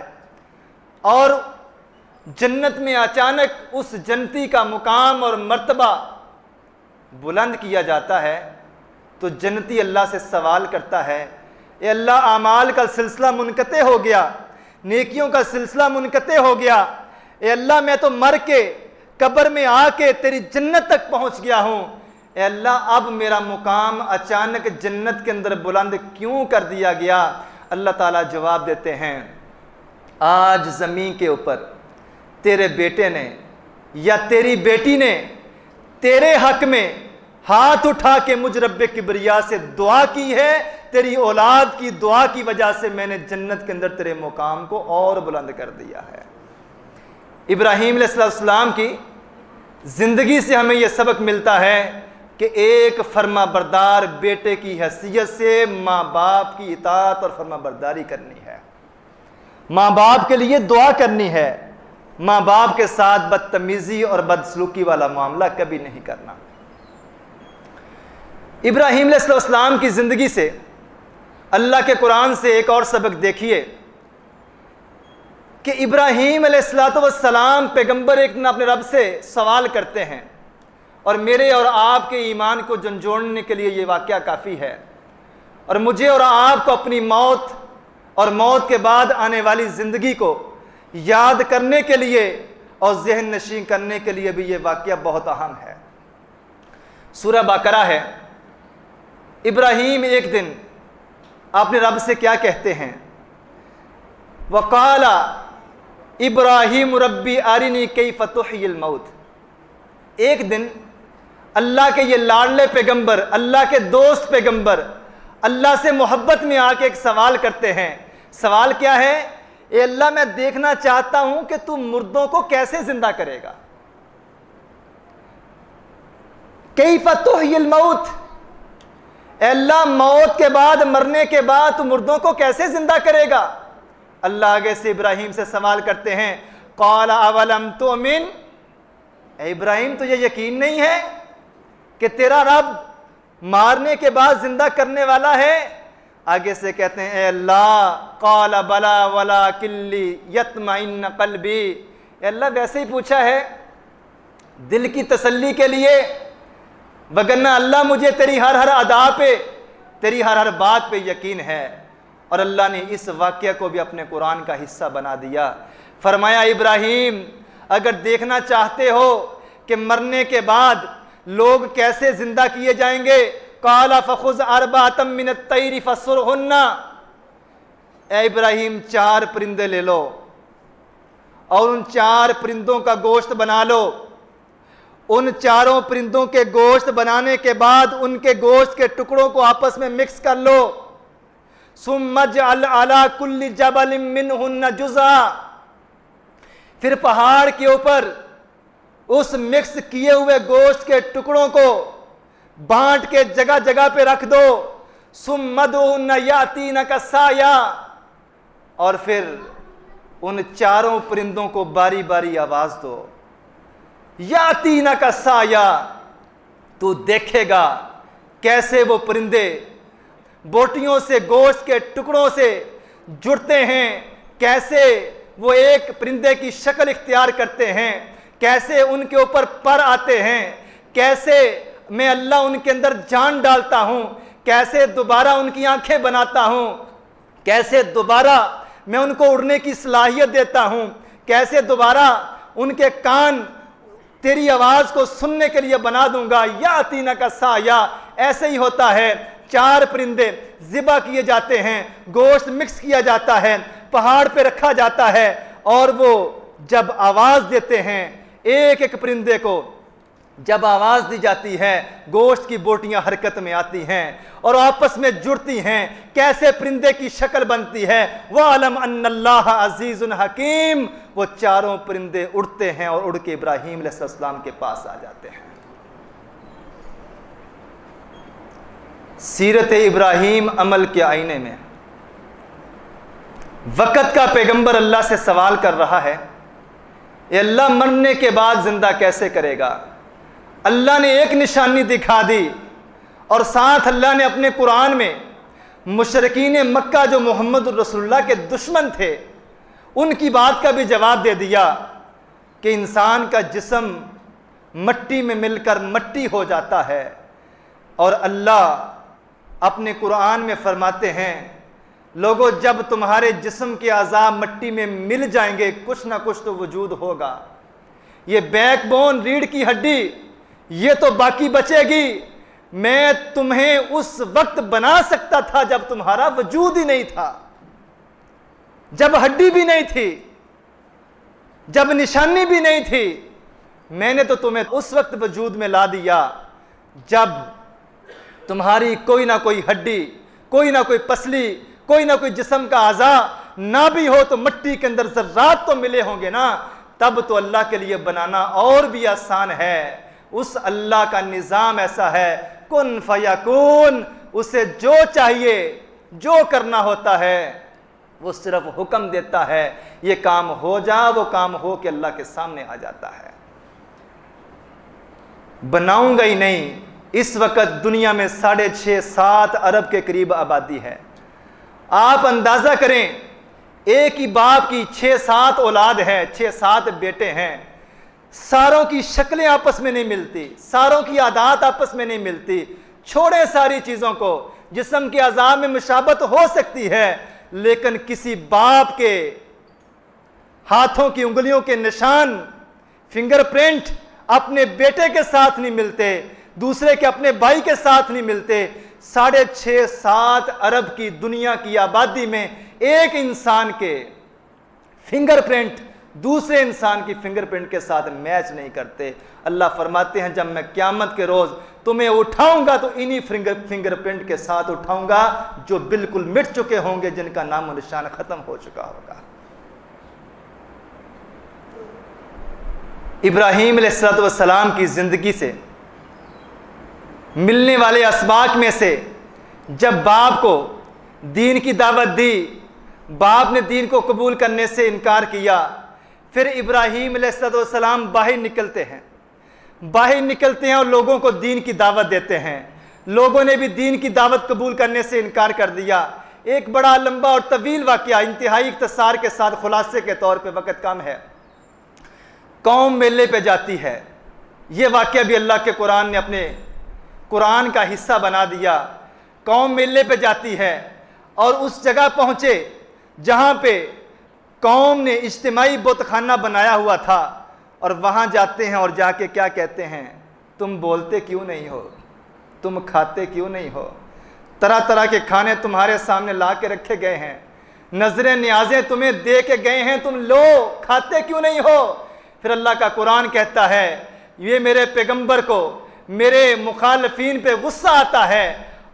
اور جنت میں اچانک اس جنتی کا مقام اور مرتبہ بلند کیا جاتا ہے تو جنتی اللہ سے سوال کرتا ہے، اے اللہ اعمال کا سلسلہ منقطع ہو گیا، نیکیوں کا سلسلہ منقطع ہو گیا، اے اللہ میں تو مر کے قبر میں آ کے تیری جنت تک پہنچ گیا ہوں، اے اللہ اب میرا مقام اچانک جنت کے اندر بلند کیوں کر دیا گیا؟ اللہ تعالیٰ جواب دیتے ہیں، آج زمین کے اوپر تیرے بیٹے نے یا تیری بیٹی نے تیرے حق میں ہاتھ اٹھا کے مجھ رب کبریا سے دعا کی ہے، تیری اولاد کی دعا کی وجہ سے میں نے جنت کے اندر تیرے مقام کو اور بلند کر دیا ہے۔ ابراہیم علیہ السلام کی زندگی سے ہمیں یہ سبق ملتا ہے کہ ایک فرما بردار بیٹے کی حیثیت سے ماں باپ کی اطاعت اور فرما برداری کرنی ہے، ماں باپ کے لیے دعا کرنی ہے، ماں باپ کے ساتھ بدتمیزی اور بدسلوکی والا معاملہ کبھی نہیں کرنا۔ ابراہیم علیہ السلام کی زندگی سے اللہ کے قرآن سے ایک اور سبق دیکھیے کہ ابراہیم علیہ السلام پیغمبر ایک دن اپنے رب سے سوال کرتے ہیں، اور میرے اور آپ کے ایمان کو جھنجھوڑنے کے لیے یہ واقعہ کافی ہے، اور مجھے اور آپ کو اپنی موت اور موت کے بعد آنے والی زندگی کو یاد کرنے کے لیے اور ذہن نشین کرنے کے لیے بھی یہ واقعہ بہت اہم ہے۔ سورہ بقرہ ہے۔ ابراہیم ایک دن اپنے رب سے کیا کہتے ہیں؟ وَقَالَ ابراہیم ربی ارنی کیف تحیی الموت۔ ایک دن اللہ کے یہ لاڈلے پیغمبر، اللہ کے دوست پیغمبر اللہ سے محبت میں آ کے ایک سوال کرتے ہیں۔ سوال کیا ہے؟ اے اللہ میں دیکھنا چاہتا ہوں کہ تو مردوں کو کیسے زندہ کرے گا۔ کیف تحیی الموت، اے اللہ موت کے بعد، مرنے کے بعد تو مردوں کو کیسے زندہ کرے گا؟ اللہ آگے سے ابراہیم سے سوال کرتے ہیں، قال اولم تؤمن، اے ابراہیم تجھے یقین نہیں ہے کہ تیرا رب مارنے کے بعد زندہ کرنے والا ہے؟ آگے سے کہتے ہیں، اے اللہ، قال بلا ولکن لیطمئن قلبی، اے اللہ ویسے ہی پوچھا ہے دل کی تسلی کے لیے، وگرنہ اللہ مجھے تیری ہر ادا پہ، تیری ہر بات پہ یقین ہے۔ اور اللہ نے اس واقعہ کو بھی اپنے قرآن کا حصہ بنا دیا۔ فرمایا ابراہیم اگر دیکھنا چاہتے ہو کہ مرنے کے بعد لوگ کیسے زندہ کیے جائیں گے، قال فخذ اربعۃ من الطیر فصرہن، اے ابراہیم 4 پرندے لے لو اور ان 4 پرندوں کا گوشت بنا لو، ان 4 پرندوں کے گوشت بنانے کے بعد ان کے گوشت کے ٹکڑوں کو آپس میں مکس کر لو، ثم اجعل علی کل جبل منہن جزءا، پھر پہاڑ کے اوپر اس مکس کیے ہوئے گوشت کے ٹکڑوں کو بانٹ کے جگہ جگہ پہ رکھ دو، ثم ادعوہن یاتینک سعیا، اور پھر ان 4 پرندوں کو باری باری آواز دو، یاتینک سعیا، تو دیکھے گا کیسے وہ پرندے بوٹیوں سے گوشت کے ٹکڑوں سے جڑتے ہیں، کیسے وہ ایک پرندے کی شکل اختیار کرتے ہیں، کیسے ان کے اوپر پر آتے ہیں، کیسے میں اللہ ان کے اندر جان ڈالتا ہوں، کیسے دوبارہ ان کی آنکھیں بناتا ہوں، کیسے دوبارہ میں ان کو اڑنے کی صلاحیت دیتا ہوں، کیسے دوبارہ ان کے کان تیری آواز کو سننے کے لیے بنا دوں گا، یاتینک سعیا۔ ایسے ہی ہوتا ہے، 4 پرندے ذبح کیے جاتے ہیں، گوشت مکس کیا جاتا ہے، پہاڑ پہ رکھا جاتا ہے، اور وہ جب آواز دیتے ہیں، ایک ایک پرندے کو جب آواز دی جاتی ہے گوشت کی بوٹیاں حرکت میں آتی ہیں اور آپس میں جڑتی ہیں، کیسے پرندے کی شکل بنتی ہے۔ وَعَلَمْ أَنَّ اللَّهَ عَزِيزٌ حَكِيمٌ، وہ 4 پرندے اڑتے ہیں اور اڑ کے ابراہیم علیہ السلام کے پاس آ جاتے ہیں۔ سیرت ابراہیم عمل کے آئینے میں وقت کا پیغمبر اللہ سے سوال کر رہا ہے، اے اللہ مرنے کے بعد زندہ کیسے کرے گا؟ اللہ نے ایک نشانی دکھا دی، اور ساتھ اللہ نے اپنے قرآن میں مشرکین مکہ جو محمد الرسول اللہ کے دشمن تھے ان کی بات کا بھی جواب دے دیا کہ انسان کا جسم مٹی میں مل کر مٹی ہو جاتا ہے، اور اللہ اپنے قرآن میں فرماتے ہیں لوگوں جب تمہارے جسم کے اعضاء مٹی میں مل جائیں گے کچھ نہ کچھ تو وجود ہوگا. یہ بیک بون ریڑھ کی ہڈی یہ تو باقی بچے گی. میں تمہیں اس وقت بنا سکتا تھا جب تمہارا وجود ہی نہیں تھا, جب ہڈی بھی نہیں تھی, جب نشانی بھی نہیں تھی. میں نے تو تمہیں اس وقت وجود میں لا دیا جب تمہاری کوئی نہ کوئی ہڈی, کوئی نہ کوئی پسلی, کوئی نہ کوئی جسم کا اعضاء نہ بھی ہو تو مٹی کے اندر ذرات تو ملے ہوں گے نا. تب تو اللہ کے لیے بنانا اور بھی آسان ہے. اس اللہ کا نظام ایسا ہے, کن فیکون. اسے جو چاہیے, جو کرنا ہوتا ہے وہ صرف حکم دیتا ہے, یہ کام ہو جا, وہ کام ہو کے اللہ کے سامنے آ جاتا ہے. بناؤں گا ہی نہیں. اس وقت دنیا میں 6.5-7 ارب کے قریب آبادی ہے. آپ اندازہ کریں, ایک ہی باپ کی 6-7 اولاد ہے, 6-7 بیٹے ہیں. ساروں کی شکلیں آپس میں نہیں ملتی, ساروں کی عادات آپس میں نہیں ملتی. چھوڑیں ساری چیزوں کو, جسم کے اعضاء میں مشابہت ہو سکتی ہے, لیکن کسی باپ کے ہاتھوں کی انگلیوں کے نشان, فنگر پرنٹ اپنے بیٹے کے ساتھ نہیں ملتے, دوسرے کے اپنے بھائی کے ساتھ نہیں ملتے. 6.5-7 ارب کی دنیا کی آبادی میں ایک انسان کے فنگر پرنٹ دوسرے انسان کی فنگر پرنٹ کے ساتھ میچ نہیں کرتے. اللہ فرماتے ہیں جب میں قیامت کے روز تمہیں اٹھاؤں گا تو انہی فنگر پرنٹ کے ساتھ اٹھاؤں گا جو بالکل مٹ چکے ہوں گے, جن کا نام و نشان ختم ہو چکا ہوگا. ابراہیم علیہ السلام کی زندگی سے ملنے والے اسباق میں سے جب باپ کو دین کی دعوت دی, باپ نے دین کو قبول کرنے سے انکار کیا, پھر ابراہیم علیہ السلام باہر نکلتے ہیں اور لوگوں کو دین کی دعوت دیتے ہیں. لوگوں نے بھی دین کی دعوت قبول کرنے سے انکار کر دیا. ایک بڑا لمبا اور طویل واقعہ, انتہائی اختصار کے ساتھ خلاصے کے طور پہ, وقت کم ہے. قوم میلے پہ جاتی ہے. یہ واقعہ بھی اللہ کے قرآن نے اپنے قرآن کا حصہ بنا دیا. قوم میلے پہ جاتی ہے اور اس جگہ پہنچے جہاں پہ قوم نے اجتماعی بت خانہ بنایا ہوا تھا, اور وہاں جاتے ہیں اور جا کے کیا کہتے ہیں, تم بولتے کیوں نہیں ہو, تم کھاتے کیوں نہیں ہو, طرح طرح کے کھانے تمہارے سامنے لا کے رکھے گئے ہیں, نظریں نیازیں تمہیں دے کے گئے ہیں, تم لو, کھاتے کیوں نہیں ہو. پھر اللہ کا قرآن کہتا ہے یہ میرے پیغمبر کو میرے مخالفین پہ غصہ آتا ہے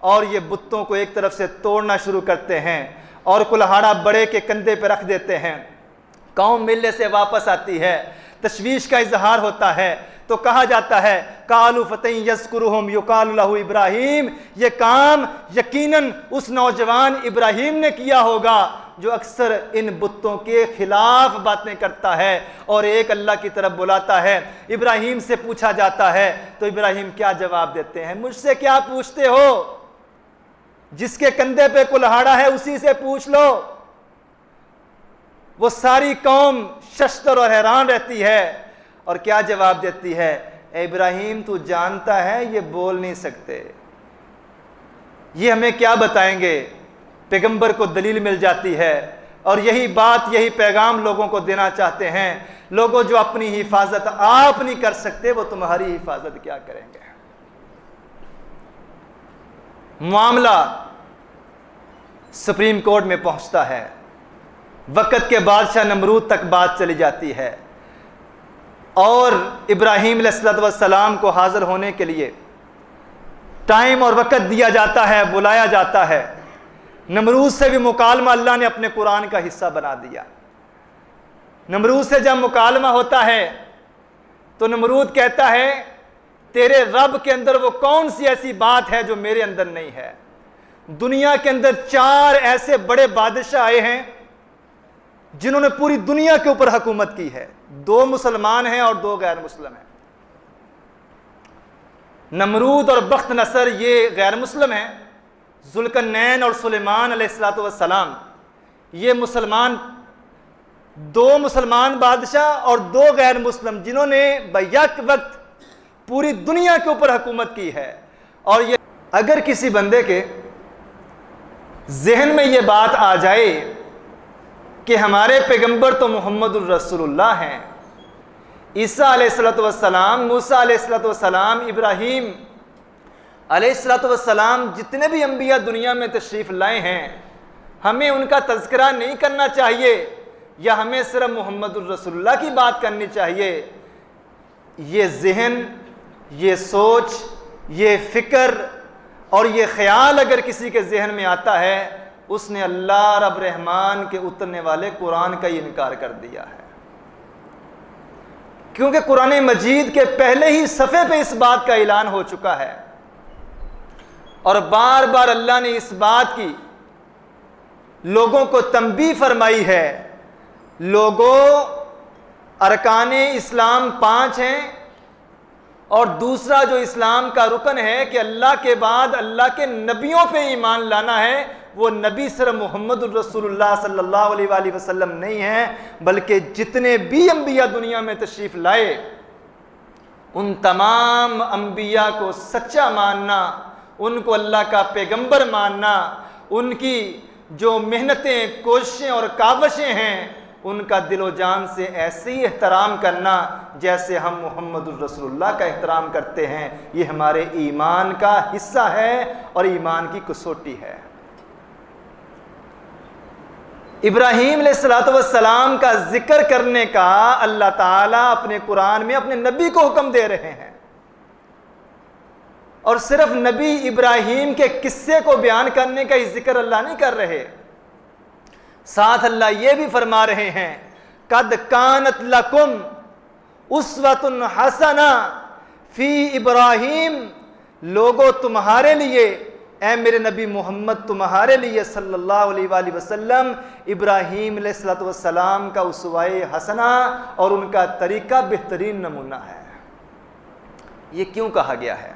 اور یہ بتوں کو ایک طرف سے توڑنا شروع کرتے ہیں اور کلہاڑا بڑے کے کندھے پہ رکھ دیتے ہیں. قوم میلے سے واپس آتی ہے, تشویش کا اظہار ہوتا ہے تو کہا جاتا ہے قالوا فتى يذكرهم يقال له ابراہیم, یہ کام یقیناً اس نوجوان ابراہیم نے کیا ہوگا جو اکثر ان بتوں کے خلاف باتیں کرتا ہے اور ایک اللہ کی طرف بلاتا ہے. ابراہیم سے پوچھا جاتا ہے تو ابراہیم کیا جواب دیتے ہیں, مجھ سے کیا پوچھتے ہو, جس کے کندھے پہ کلہاڑا ہے اسی سے پوچھ لو. وہ ساری قوم ششدر اور حیران رہتی ہے اور کیا جواب دیتی ہے, اے ابراہیم تو جانتا ہے یہ بول نہیں سکتے, یہ ہمیں کیا بتائیں گے. پیغمبر کو دلیل مل جاتی ہے اور یہی بات, یہی پیغام لوگوں کو دینا چاہتے ہیں. لوگوں جو اپنی حفاظت آپ نہیں کر سکتے وہ تمہاری حفاظت کیا کریں گے. معاملہ سپریم کورٹ میں پہنچتا ہے, وقت کے بادشاہ نمرود تک بات چلی جاتی ہے اور ابراہیم علیہ السلام کو حاضر ہونے کے لیے ٹائم اور وقت دیا جاتا ہے, بلایا جاتا ہے. نمرود سے بھی مکالمہ اللہ نے اپنے قرآن کا حصہ بنا دیا. نمرود سے جب مکالمہ ہوتا ہے تو نمرود کہتا ہے تیرے رب کے اندر وہ کون سی ایسی بات ہے جو میرے اندر نہیں ہے. دنیا کے اندر 4 ایسے بڑے بادشاہ آئے ہیں جنہوں نے پوری دنیا کے اوپر حکومت کی ہے, 2 مسلمان ہیں اور 2 غیر مسلم ہیں. نمرود اور بخت نصر یہ غیر مسلم ہیں, ذوالقرنین اور سلیمان علیہ السلام یہ مسلمان, 2 مسلمان بادشاہ اور 2 غیر مسلم جنہوں نے بیک وقت پوری دنیا کے اوپر حکومت کی ہے. اور یہ اگر کسی بندے کے ذہن میں یہ بات آ جائے کہ ہمارے پیغمبر تو محمد الرسول اللہ ہیں، عیسیٰ علیہ السلام، موسیٰ علیہ السلام، ابراہیم علیہ السلام، جتنے بھی انبیاء دنیا میں تشریف لائے ہیں، ہمیں ان کا تذکرہ نہیں کرنا چاہیے یا ہمیں صرف محمد الرسول اللہ کی بات کرنی چاہیے؟ یہ ذہن، یہ سوچ، یہ فکر اور یہ خیال اگر کسی کے ذہن میں آتا ہے، اس نے اللہ رب رحمان کے اترنے والے قرآن کا ہی انکار کر دیا ہے، کیونکہ قرآن مجید کے پہلے ہی صفحے پہ اس بات کا اعلان ہو چکا ہے، اور بار بار اللہ نے اس بات کی لوگوں کو تنبیہ فرمائی ہے۔ لوگوں، ارکان اسلام 5 ہیں، اور دوسرا جو اسلام کا رکن ہے کہ اللہ کے بعد اللہ کے نبیوں پہ ایمان لانا ہے، وہ نبی صرف محمد الرسول اللہ صلی اللہ علیہ وآلہ وسلم نہیں ہیں، بلکہ جتنے بھی انبیاء دنیا میں تشریف لائے ان تمام انبیاء کو سچا ماننا، ان کو اللہ کا پیغمبر ماننا، ان کی جو محنتیں، کوششیں اور کاوشیں ہیں ان کا دل و جان سے ایسے ہی احترام کرنا جیسے ہم محمد الرسول اللہ کا احترام کرتے ہیں، یہ ہمارے ایمان کا حصہ ہے اور ایمان کی کسوٹی ہے۔ ابراہیم علیہ السلام کا ذکر کرنے کا اللہ تعالیٰ اپنے قرآن میں اپنے نبی کو حکم دے رہے ہیں، اور صرف نبی ابراہیم کے قصے کو بیان کرنے کا ہی ذکر اللہ نہیں کر رہے، ساتھ اللہ یہ بھی فرما رہے ہیں قد کانت لکم اسوۃ حسنہ فی ابراہیم، لوگو تمہارے لیے، اے میرے نبی محمد تمہارے لیے صلی اللہ علیہ وآلہ وسلم، ابراہیم علیہ السلام کا اسوہ حسنہ اور ان کا طریقہ بہترین نمونہ ہے۔ یہ کیوں کہا گیا ہے؟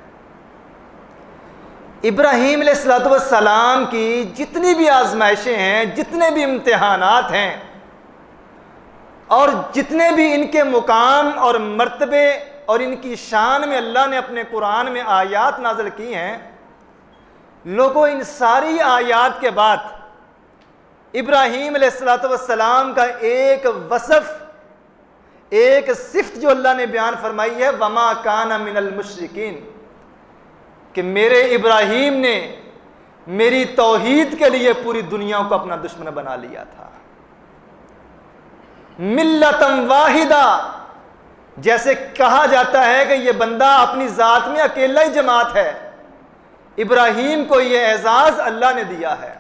ابراہیم علیہ السلام کی جتنی بھی آزمائشیں ہیں، جتنے بھی امتحانات ہیں، اور جتنے بھی ان کے مقام اور مرتبے اور ان کی شان میں اللہ نے اپنے قرآن میں آیات نازل کی ہیں، لوگوں ان ساری آیات کے بعد ابراہیم علیہ السلام کا ایک وصف، ایک صفت جو اللہ نے بیان فرمائی ہے، وما کان من المشرکین، کہ میرے ابراہیم نے میری توحید کے لیے پوری دنیا کو اپنا دشمن بنا لیا تھا۔ ملتم واحدہ، جیسے کہا جاتا ہے کہ یہ بندہ اپنی ذات میں اکیلا ہی جماعت ہے، ابراہیم کو یہ اعزاز اللہ نے دیا ہے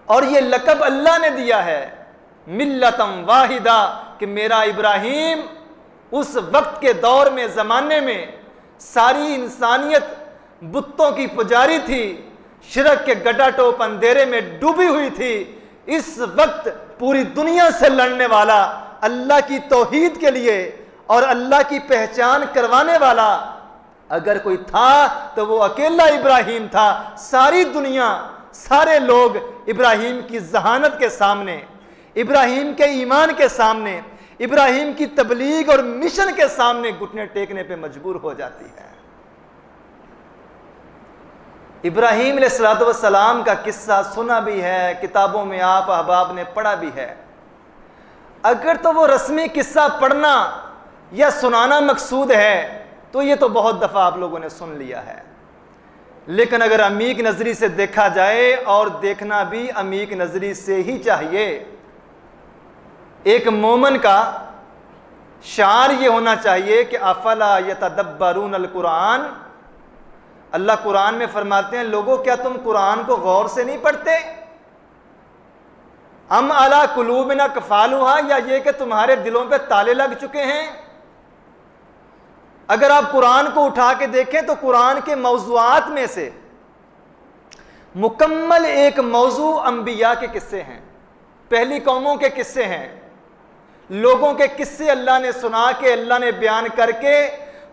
اور یہ لقب اللہ نے دیا ہے، ملتم واحدہ، کہ میرا ابراہیم اس وقت کے دور میں، زمانے میں ساری انسانیت بتوں کی پجاری تھی، شرک کے گٹا ٹوپ اندھیرے میں ڈوبی ہوئی تھی، اس وقت پوری دنیا سے لڑنے والا، اللہ کی توحید کے لیے اور اللہ کی پہچان کروانے والا اگر کوئی تھا تو وہ اکیلا ابراہیم تھا۔ ساری دنیا، سارے لوگ ابراہیم کی ذہانت کے سامنے، ابراہیم کے ایمان کے سامنے، ابراہیم کی تبلیغ اور مشن کے سامنے گھٹنے ٹیکنے پہ مجبور ہو جاتی ہے۔ ابراہیم علیہ السلام کا قصہ سنا بھی ہے، کتابوں میں آپ احباب نے پڑھا بھی ہے۔ اگر تو وہ رسمی قصہ پڑھنا یا سنانا مقصود ہے تو یہ تو بہت دفعہ آپ لوگوں نے سن لیا ہے، لیکن اگر عمیق نظری سے دیکھا جائے، اور دیکھنا بھی عمیق نظری سے ہی چاہیے، ایک مومن کا شعار یہ ہونا چاہیے کہ افلا یتدبرون القرآن، اللہ قرآن میں فرماتے ہیں لوگوں کیا تم قرآن کو غور سے نہیں پڑھتے؟ ام علی قلوبنا اقفالھا، یا یہ کہ تمہارے دلوں پہ تالے لگ چکے ہیں؟ اگر آپ قرآن کو اٹھا کے دیکھیں تو قرآن کے موضوعات میں سے مکمل ایک موضوع انبیاء کے قصے ہیں، پہلی قوموں کے قصے ہیں، لوگوں کے قصے اللہ نے سنا کے، اللہ نے بیان کر کے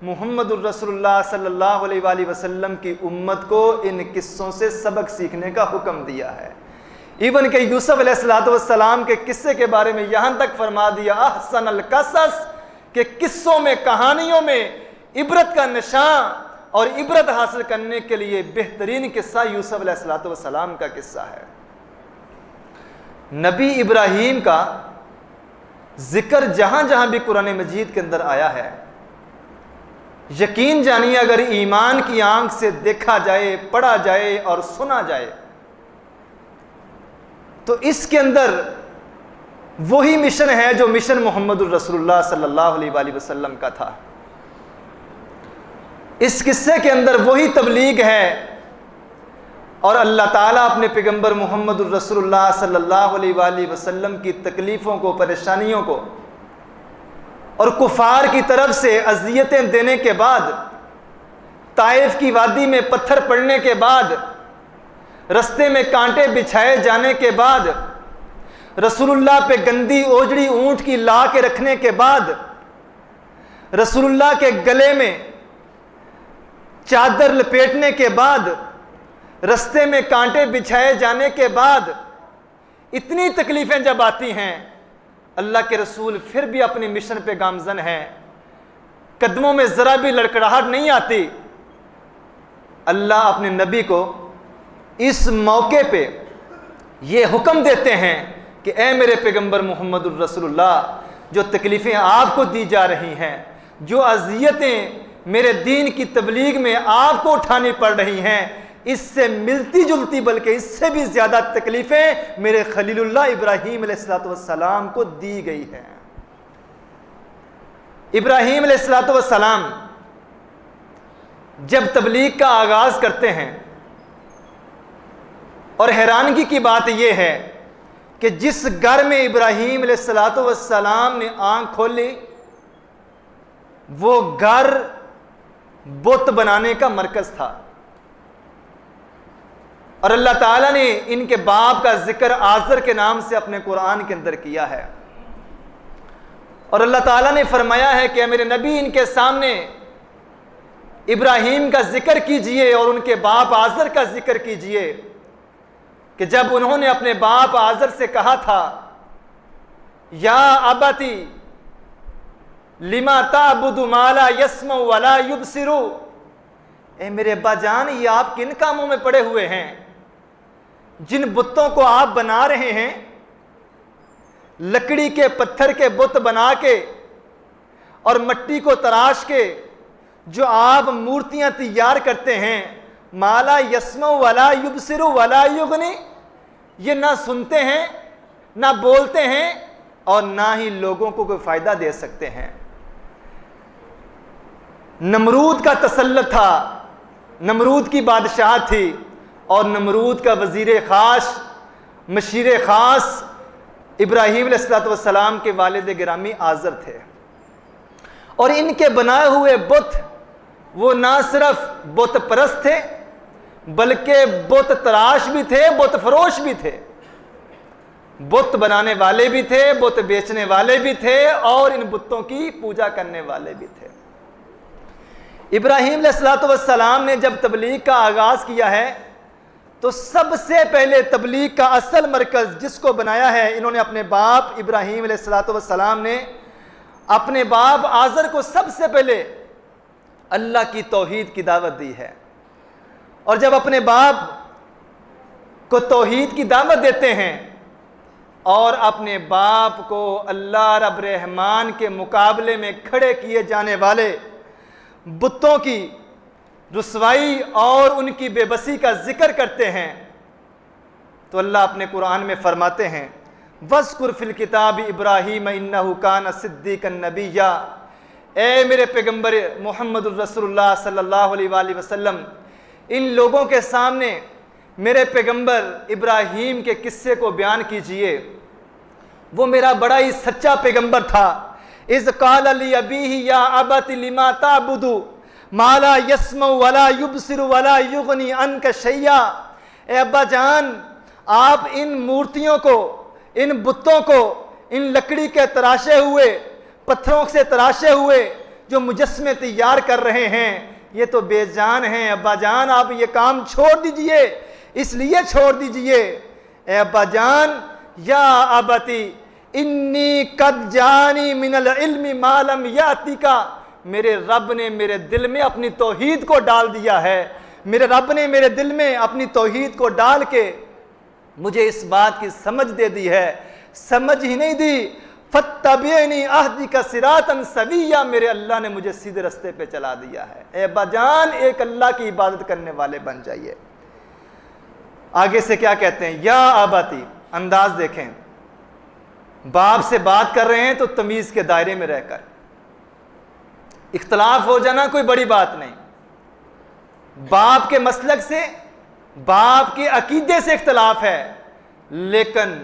محمد الرسول اللہ صلی اللہ علیہ وآلہ وسلم کی امت کو ان قصوں سے سبق سیکھنے کا حکم دیا ہے۔ ایون کہ یوسف علیہ السلام کے قصے کے بارے میں یہاں تک فرما دیا احسن القصص، کہ قصوں میں، کہانیوں میں عبرت کا نشان اور عبرت حاصل کرنے کے لیے بہترین قصہ یوسف علیہ السلام کا قصہ ہے۔ نبی ابراہیم کا ذکر جہاں جہاں بھی قرآن مجید کے اندر آیا ہے، یقین جانیے اگر ایمان کی آنکھ سے دیکھا جائے، پڑھا جائے اور سنا جائے تو اس کے اندر وہی مشن ہے جو مشن محمد الرسول اللہ صلی اللہ علیہ وآلہ وسلم کا تھا۔ اس قصے کے اندر وہی تبلیغ ہے، اور اللہ تعالیٰ اپنے پیغمبر محمد الرسول اللہ صلی اللہ علیہ وآلہ وسلم کی تکلیفوں کو، پریشانیوں کو اور کفار کی طرف سے اذیتیں دینے کے بعد، طائف کی وادی میں پتھر پڑنے کے بعد، رستے میں کانٹے بچھائے جانے کے بعد، رسول اللہ پہ گندی اوجڑی اونٹ کی لا کے رکھنے کے بعد، رسول اللہ کے گلے میں چادر لپیٹنے کے بعد، رستے میں کانٹے بچھائے جانے کے بعد، اتنی تکلیفیں جب آتی ہیں، اللہ کے رسول پھر بھی اپنی مشن پہ گامزن ہیں، قدموں میں ذرا بھی لڑکڑاہٹ نہیں آتی۔ اللہ اپنے نبی کو اس موقع پہ یہ حکم دیتے ہیں کہ اے میرے پیغمبر محمد الرسول اللہ، جو تکلیفیں آپ کو دی جا رہی ہیں، جو اذیتیں میرے دین کی تبلیغ میں آپ کو اٹھانی پڑ رہی ہیں، اس سے ملتی جلتی بلکہ اس سے بھی زیادہ تکلیفیں میرے خلیل اللہ ابراہیم علیہ السلام کو دی گئی ہیں۔ ابراہیم علیہ السلام جب تبلیغ کا آغاز کرتے ہیں، اور حیرانگی کی بات یہ ہے کہ جس گھر میں ابراہیم علیہ السلام نے آنکھ کھولی، وہ گھر بت بنانے کا مرکز تھا، اور اللہ تعالیٰ نے ان کے باپ کا ذکر آزر کے نام سے اپنے قرآن کے اندر کیا ہے، اور اللہ تعالیٰ نے فرمایا ہے کہ میرے نبی ان کے سامنے ابراہیم کا ذکر کیجئے اور ان کے باپ آزر کا ذکر کیجئے، کہ جب انہوں نے اپنے باپ آزر سے کہا تھا یا ابتی لما تعبد ما لا يسمع ولا يبصر، اے میرے ابا جان یہ آپ کن کاموں میں پڑے ہوئے ہیں؟ جن بتوں کو آپ بنا رہے ہیں، لکڑی کے پتھر کے بت بنا کے اور مٹی کو تراش کے جو آپ مورتیاں تیار کرتے ہیں، ما لا يسمع ولا يبصر ولا يغني، یہ نہ سنتے ہیں، نہ بولتے ہیں، اور نہ ہی لوگوں کو کوئی فائدہ دے سکتے ہیں۔ نمرود کا تسلط تھا، نمرود کی بادشاہت تھی، اور نمرود کا وزیر خاص، مشیر خاص ابراہیم علیہ السلام کے والد گرامی آزر تھے، اور ان کے بنائے ہوئے بت وہ نہ صرف بت پرست تھے بلکہ بت تراش بھی تھے، بت فروش بھی تھے، بت بنانے والے بھی تھے، بت بیچنے والے بھی تھے، اور ان بتوں کی پوجا کرنے والے بھی تھے۔ ابراہیم علیہ السلام نے جب تبلیغ کا آغاز کیا ہے تو سب سے پہلے تبلیغ کا اصل مرکز جس کو بنایا ہے، انہوں نے اپنے باپ ابراہیم علیہ السلام نے اپنے باپ آزر کو سب سے پہلے اللہ کی توحید کی دعوت دی ہے، اور جب اپنے باپ کو توحید کی دعوت دیتے ہیں اور اپنے باپ کو اللہ رب رحمان کے مقابلے میں کھڑے کیے جانے والے بتوں کی رسوائی اور ان کی بے بسی کا ذکر کرتے ہیں، تو اللہ اپنے قرآن میں فرماتے ہیں وَاذْكُرْ فِي الْكِتَابِ إِبْرَاهِيمَ إِنَّهُ كَانَ صِدِّيقًا نَبِيًّا، اے میرے پیغمبر محمد الرسول اللہ صلی اللہ علیہ وآلہ وسلم، ان لوگوں کے سامنے میرے پیغمبر ابراہیم کے قصے کو بیان کیجئے، وہ میرا بڑا ہی سچا پیغمبر تھا۔ اِذْ قَالَ لِأَبِيهِ يَا أَبَتِ لِمَا تَعْبُدُ مَا لَا يَسْمَعُ وَلَا يُبْصِرُ وَلَا يُغْنِي عَنْكَ شَيْئًا، اے ابا جان آپ ان مورتیوں کو، ان بتوں کو، ان لکڑی کے تراشے ہوئے، پتھروں سے تراشے ہوئے جو مجسمے تیار کر رہے ہیں، یہ تو بے جان ہیں، ابا جان آپ یہ کام چھوڑ دیجئے، اس لیے چھوڑ دیجئے، اے ابا جان یا ابتی انی قد جانی من العلم ما لم یاتک، میرے رب نے میرے دل میں اپنی توحید کو ڈال دیا ہے، میرے رب نے میرے دل میں اپنی توحید کو ڈال کے مجھے اس بات کی سمجھ دے دی ہے، سمجھ ہی نہیں دی، فَاتَّبِعْنِي أَهْدِكَ صِرَاطًا سَوِيًّا، میرے اللہ نے مجھے سیدھے رستے پہ چلا دیا ہے۔ اے ابا جان، ایک اللہ کی عبادت کرنے والے بن جائیے۔ آگے سے کیا کہتے ہیں؟ یا آباتی، انداز دیکھیں، باپ سے بات کر رہے ہیں تو تمیز کے دائرے میں رہ کر، اختلاف ہو جانا کوئی بڑی بات نہیں، باپ کے مسلک سے، باپ کے عقیدے سے اختلاف ہے، لیکن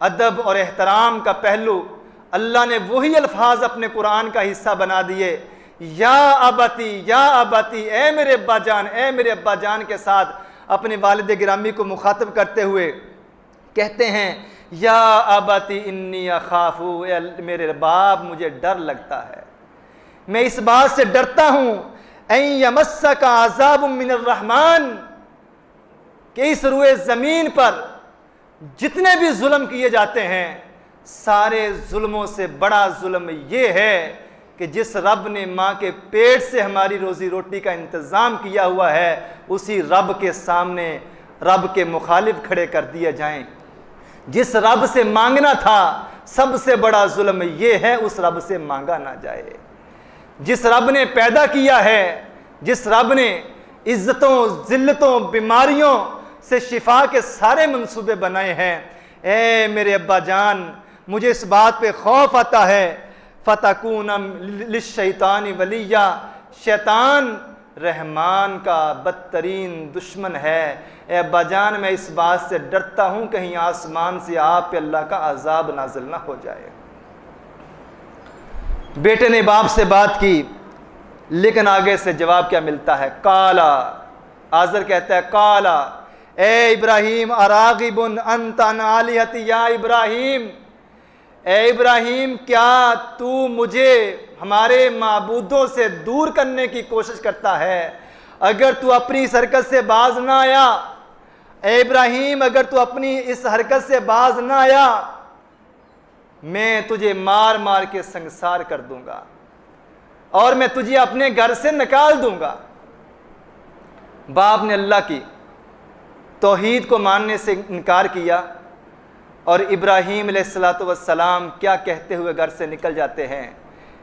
ادب اور احترام کا پہلو اللہ نے وہی الفاظ اپنے قرآن کا حصہ بنا دیے، یا ابتی، یا ابتی، اے میرے ابا جان، اے میرے ابا جان کے ساتھ اپنے والد گرامی کو مخاطب کرتے ہوئے کہتے ہیں یا ابتی انی اخاف، اے میرے باپ مجھے ڈر لگتا ہے، میں اس بات سے ڈرتا ہوں ان یمسک عذاب من الرحمن، کہ اس روئے زمین پر جتنے بھی ظلم کیے جاتے ہیں سارے ظلموں سے بڑا ظلم یہ ہے کہ جس رب نے ماں کے پیٹ سے ہماری روزی روٹی کا انتظام کیا ہوا ہے اسی رب کے سامنے رب کے مخالف کھڑے کر دیے جائیں۔ جس رب سے مانگنا تھا سب سے بڑا ظلم یہ ہے اس رب سے مانگا نہ جائے۔ جس رب نے پیدا کیا ہے، جس رب نے عزتوں ذلتوں بیماریوں سے شفا کے سارے منصوبے بنائے ہیں، اے میرے ابا جان مجھے اس بات پہ خوف آتا ہے فَتَكُونَ لِلشَّيْطَانِ وَلِيًّا، شیطان رحمان کا بدترین دشمن ہے۔ اے ابا جان میں اس بات سے ڈرتا ہوں کہیں آسمان سے آپ پہ اللہ کا عذاب نازل نہ ہو جائے۔ بیٹے نے باپ سے بات کی، لیکن آگے سے جواب کیا ملتا ہے؟ کالا، آزر کہتا ہے کالا اے ابراہیم اراغب انت عن آلہتی، یا ابراہیم، اے ابراہیم کیا تو مجھے ہمارے معبودوں سے دور کرنے کی کوشش کرتا ہے؟ اگر تو اپنی اس حرکت سے باز نہ آیا، اے ابراہیم اگر تو اپنی اس حرکت سے باز نہ آیا میں تجھے مار مار کے سنگسار کر دوں گا اور میں تجھے اپنے گھر سے نکال دوں گا۔ باپ نے اللہ کی توحید کو ماننے سے انکار کیا اور ابراہیم علیہ السلام کیا کہتے ہوئے گھر سے نکل جاتے ہیں؟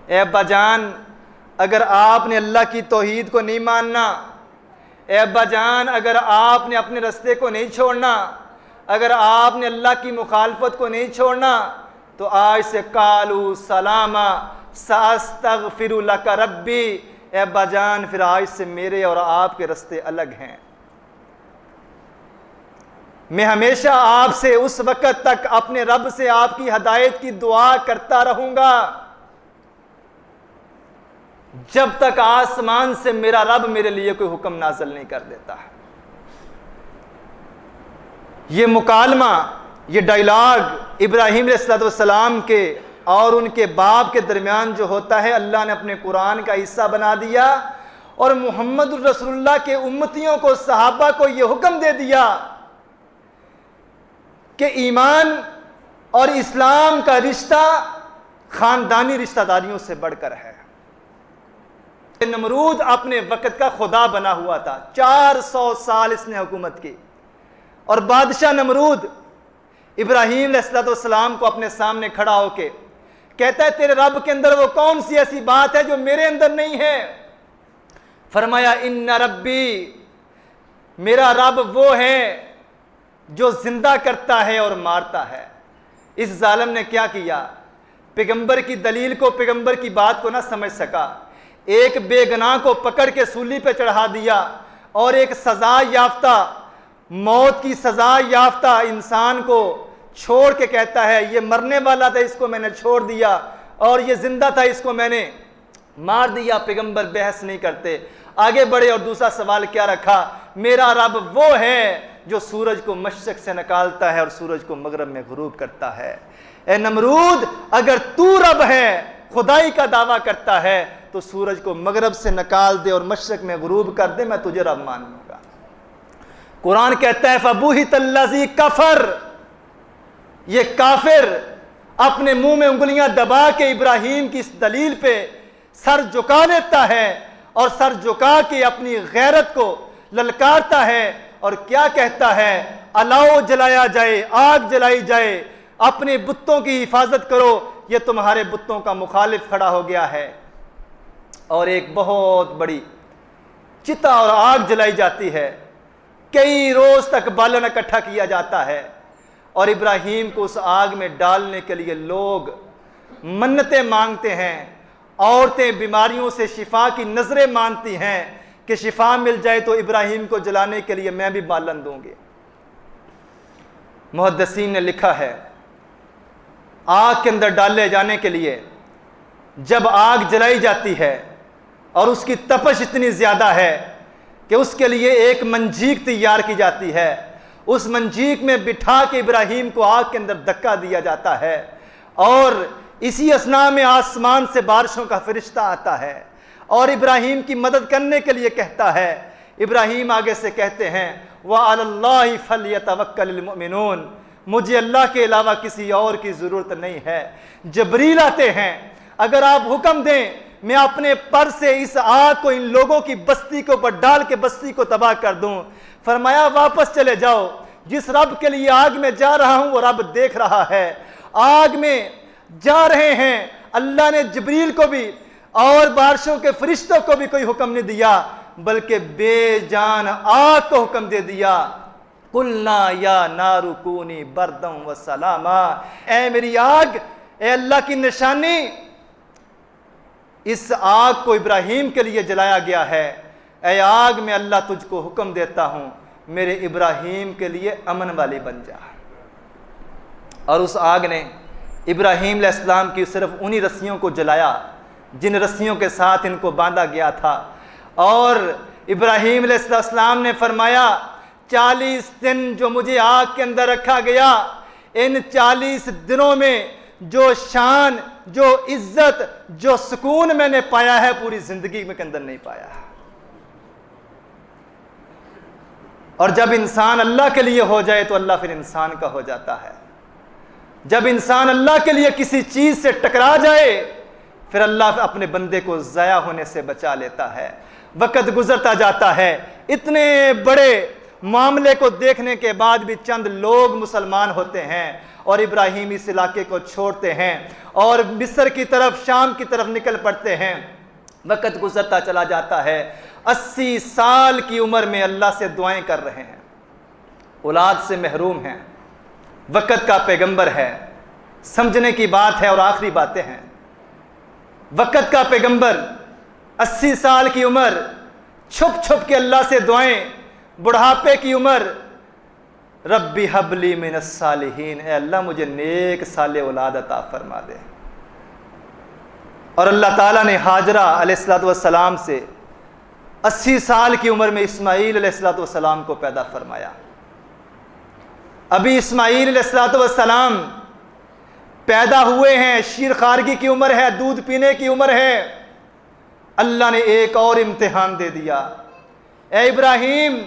اے ابا جان اگر آپ نے اللہ کی توحید کو نہیں ماننا، اے ابا جان اگر آپ نے اپنے رستے کو نہیں چھوڑنا، اگر آپ نے اللہ کی مخالفت کو نہیں چھوڑنا تو آج سے قالوا سلاما ساستغفر لک ربی، اے ابا جان پھر آج سے میرے اور آپ کے رستے الگ ہیں۔ میں ہمیشہ آپ سے اس وقت تک اپنے رب سے آپ کی ہدایت کی دعا کرتا رہوں گا جب تک آسمان سے میرا رب میرے لیے کوئی حکم نازل نہیں کر دیتا ہے۔ یہ مکالمہ، یہ ڈائیلاگ ابراہیم علیہ السلام کے اور ان کے باپ کے درمیان جو ہوتا ہے اللہ نے اپنے قرآن کا حصہ بنا دیا اور محمد الرسول اللہ کے امتیوں کو، صحابہ کو یہ حکم دے دیا کہ ایمان اور اسلام کا رشتہ خاندانی رشتہ داریوں سے بڑھ کر ہے۔ نمرود اپنے وقت کا خدا بنا ہوا تھا، 400 سال اس نے حکومت کی، اور بادشاہ نمرود ابراہیم علیہ السلام کو اپنے سامنے کھڑا ہو کے کہتا ہے تیرے رب کے اندر وہ کون سی ایسی بات ہے جو میرے اندر نہیں ہے؟ فرمایا ان ربی، میرا رب وہ ہے جو زندہ کرتا ہے اور مارتا ہے۔ اس ظالم نے کیا کیا؟ پیغمبر کی دلیل کو، پیغمبر کی بات کو نہ سمجھ سکا، ایک بے گناہ کو پکڑ کے سولی پہ چڑھا دیا اور ایک سزا یافتہ، موت کی سزا یافتہ انسان کو چھوڑ کے کہتا ہے یہ مرنے والا تھا اس کو میں نے چھوڑ دیا اور یہ زندہ تھا اس کو میں نے مار دیا۔ پیغمبر بحث نہیں کرتے، آگے بڑھے اور دوسرا سوال کیا رکھا؟ میرا رب وہ ہے جو سورج کو مشرق سے نکالتا ہے اور سورج کو مغرب میں غروب کرتا ہے۔ اے نمرود اگر تو رب ہے، خدائی کا دعویٰ کرتا ہے تو سورج کو مغرب سے نکال دے اور مشرق میں غروب کر دے، میں تجھے رب مان لوں گا۔ قرآن کہتا ہے فَبُہِتَ الَّذِي کَفَرَ، یہ کافر اپنے منہ میں انگلیاں دبا کے ابراہیم کی اس دلیل پہ سر جھکا لیتا ہے اور سر جھکا کے اپنی غیرت کو للکارتا ہے اور کیا کہتا ہے؟ الاؤ جلایا جائے، آگ جلائی جائے، اپنے بتوں کی حفاظت کرو، یہ تمہارے بتوں کا مخالف کھڑا ہو گیا ہے۔ اور ایک بہت بڑی چتا اور آگ جلائی جاتی ہے، کئی روز تک بالن اکٹھا کیا جاتا ہے، اور ابراہیم کو اس آگ میں ڈالنے کے لیے لوگ منتیں مانگتے ہیں، عورتیں بیماریوں سے شفا کی نظریں مانتی ہیں کہ شفا مل جائے تو ابراہیم کو جلانے کے لیے میں بھی بالن دوں گی۔ محدثین نے لکھا ہے آگ کے اندر ڈالے جانے کے لیے جب آگ جلائی جاتی ہے اور اس کی تپش اتنی زیادہ ہے کہ اس کے لیے ایک منجیک تیار کی جاتی ہے، اس منجیک میں بٹھا کے ابراہیم کو آگ کے اندر دھکا دیا جاتا ہے، اور اسی اثناء میں آسمان سے بارشوں کا فرشتہ آتا ہے اور ابراہیم کی مدد کرنے کے لیے کہتا ہے۔ ابراہیم آگے سے کہتے ہیں وَعَلَى اللَّهِ فَلْيَتَوَكَّلِ الْمُؤْمِنُونَ، مجھے اللہ کے علاوہ کسی اور کی ضرورت نہیں ہے۔ جبریل آتے ہیں، اگر آپ حکم دیں میں اپنے پر سے اس آگ کو ان لوگوں کی بستی کے اوپر ڈال کے بستی کو تباہ کر دوں۔ فرمایا واپس چلے جاؤ، جس رب کے لیے آگ میں جا رہا ہوں وہ رب دیکھ رہا ہے۔ آگ میں جا رہے ہیں، اللہ نے جبریل کو بھی اور بارشوں کے فرشتوں کو بھی کوئی حکم نہیں دیا، بلکہ بے جان آگ کو حکم دے دیا۔ قُلْنَا يَا نَارُ كُونِي بَرْدًا وَسَلَامًا، اے میری آگ، اے اللہ کی نشانی، اس آگ کو ابراہیم کے لیے جلایا گیا ہے، اے آگ میں اللہ تجھ کو حکم دیتا ہوں میرے ابراہیم کے لیے امن والی بن جا۔ اور اس آگ نے ابراہیم علیہ السلام کی صرف انہی رسیوں کو جلایا جن رسیوں کے ساتھ ان کو باندھا گیا تھا، اور ابراہیم علیہ السلام نے فرمایا 40 دن جو مجھے آگ کے اندر رکھا گیا، ان 40 دنوں میں جو شان، جو عزت، جو سکون میں نے پایا ہے پوری زندگی میں کے اندر نہیں پایا۔ اور جب انسان اللہ کے لیے ہو جائے تو اللہ پھر انسان کا ہو جاتا ہے۔ جب انسان اللہ کے لیے کسی چیز سے ٹکرا جائے پھر اللہ اپنے بندے کو ضائع ہونے سے بچا لیتا ہے۔ وقت گزرتا جاتا ہے، اتنے بڑے معاملے کو دیکھنے کے بعد بھی چند لوگ مسلمان ہوتے ہیں اور ابراہیم اس علاقے کو چھوڑتے ہیں اور مصر کی طرف، شام کی طرف نکل پڑتے ہیں۔ وقت گزرتا چلا جاتا ہے، 80 سال کی عمر میں اللہ سے دعائیں کر رہے ہیں، اولاد سے محروم ہیں، وقت کا پیغمبر ہے، سمجھنے کی بات ہے اور آخری باتیں ہیں۔ وقت کا پیغمبر 80 سال کی عمر، چھپ چھپ کے اللہ سے دعائیں، بڑھاپے کی عمر، ربی حبلی من الصالحین، اے اللہ مجھے نیک صالح اولاد عطا فرما دے۔ اور اللہ تعالیٰ نے ہاجرہ علیہ السلام سے 80 سال کی عمر میں اسماعیل علیہ السلام کو پیدا فرمایا۔ ابھی اسماعیل علیہ السلام پیدا ہوئے ہیں، شیر خارگی کی عمر ہے، دودھ پینے کی عمر ہے، اللہ نے ایک اور امتحان دے دیا، اے ابراہیم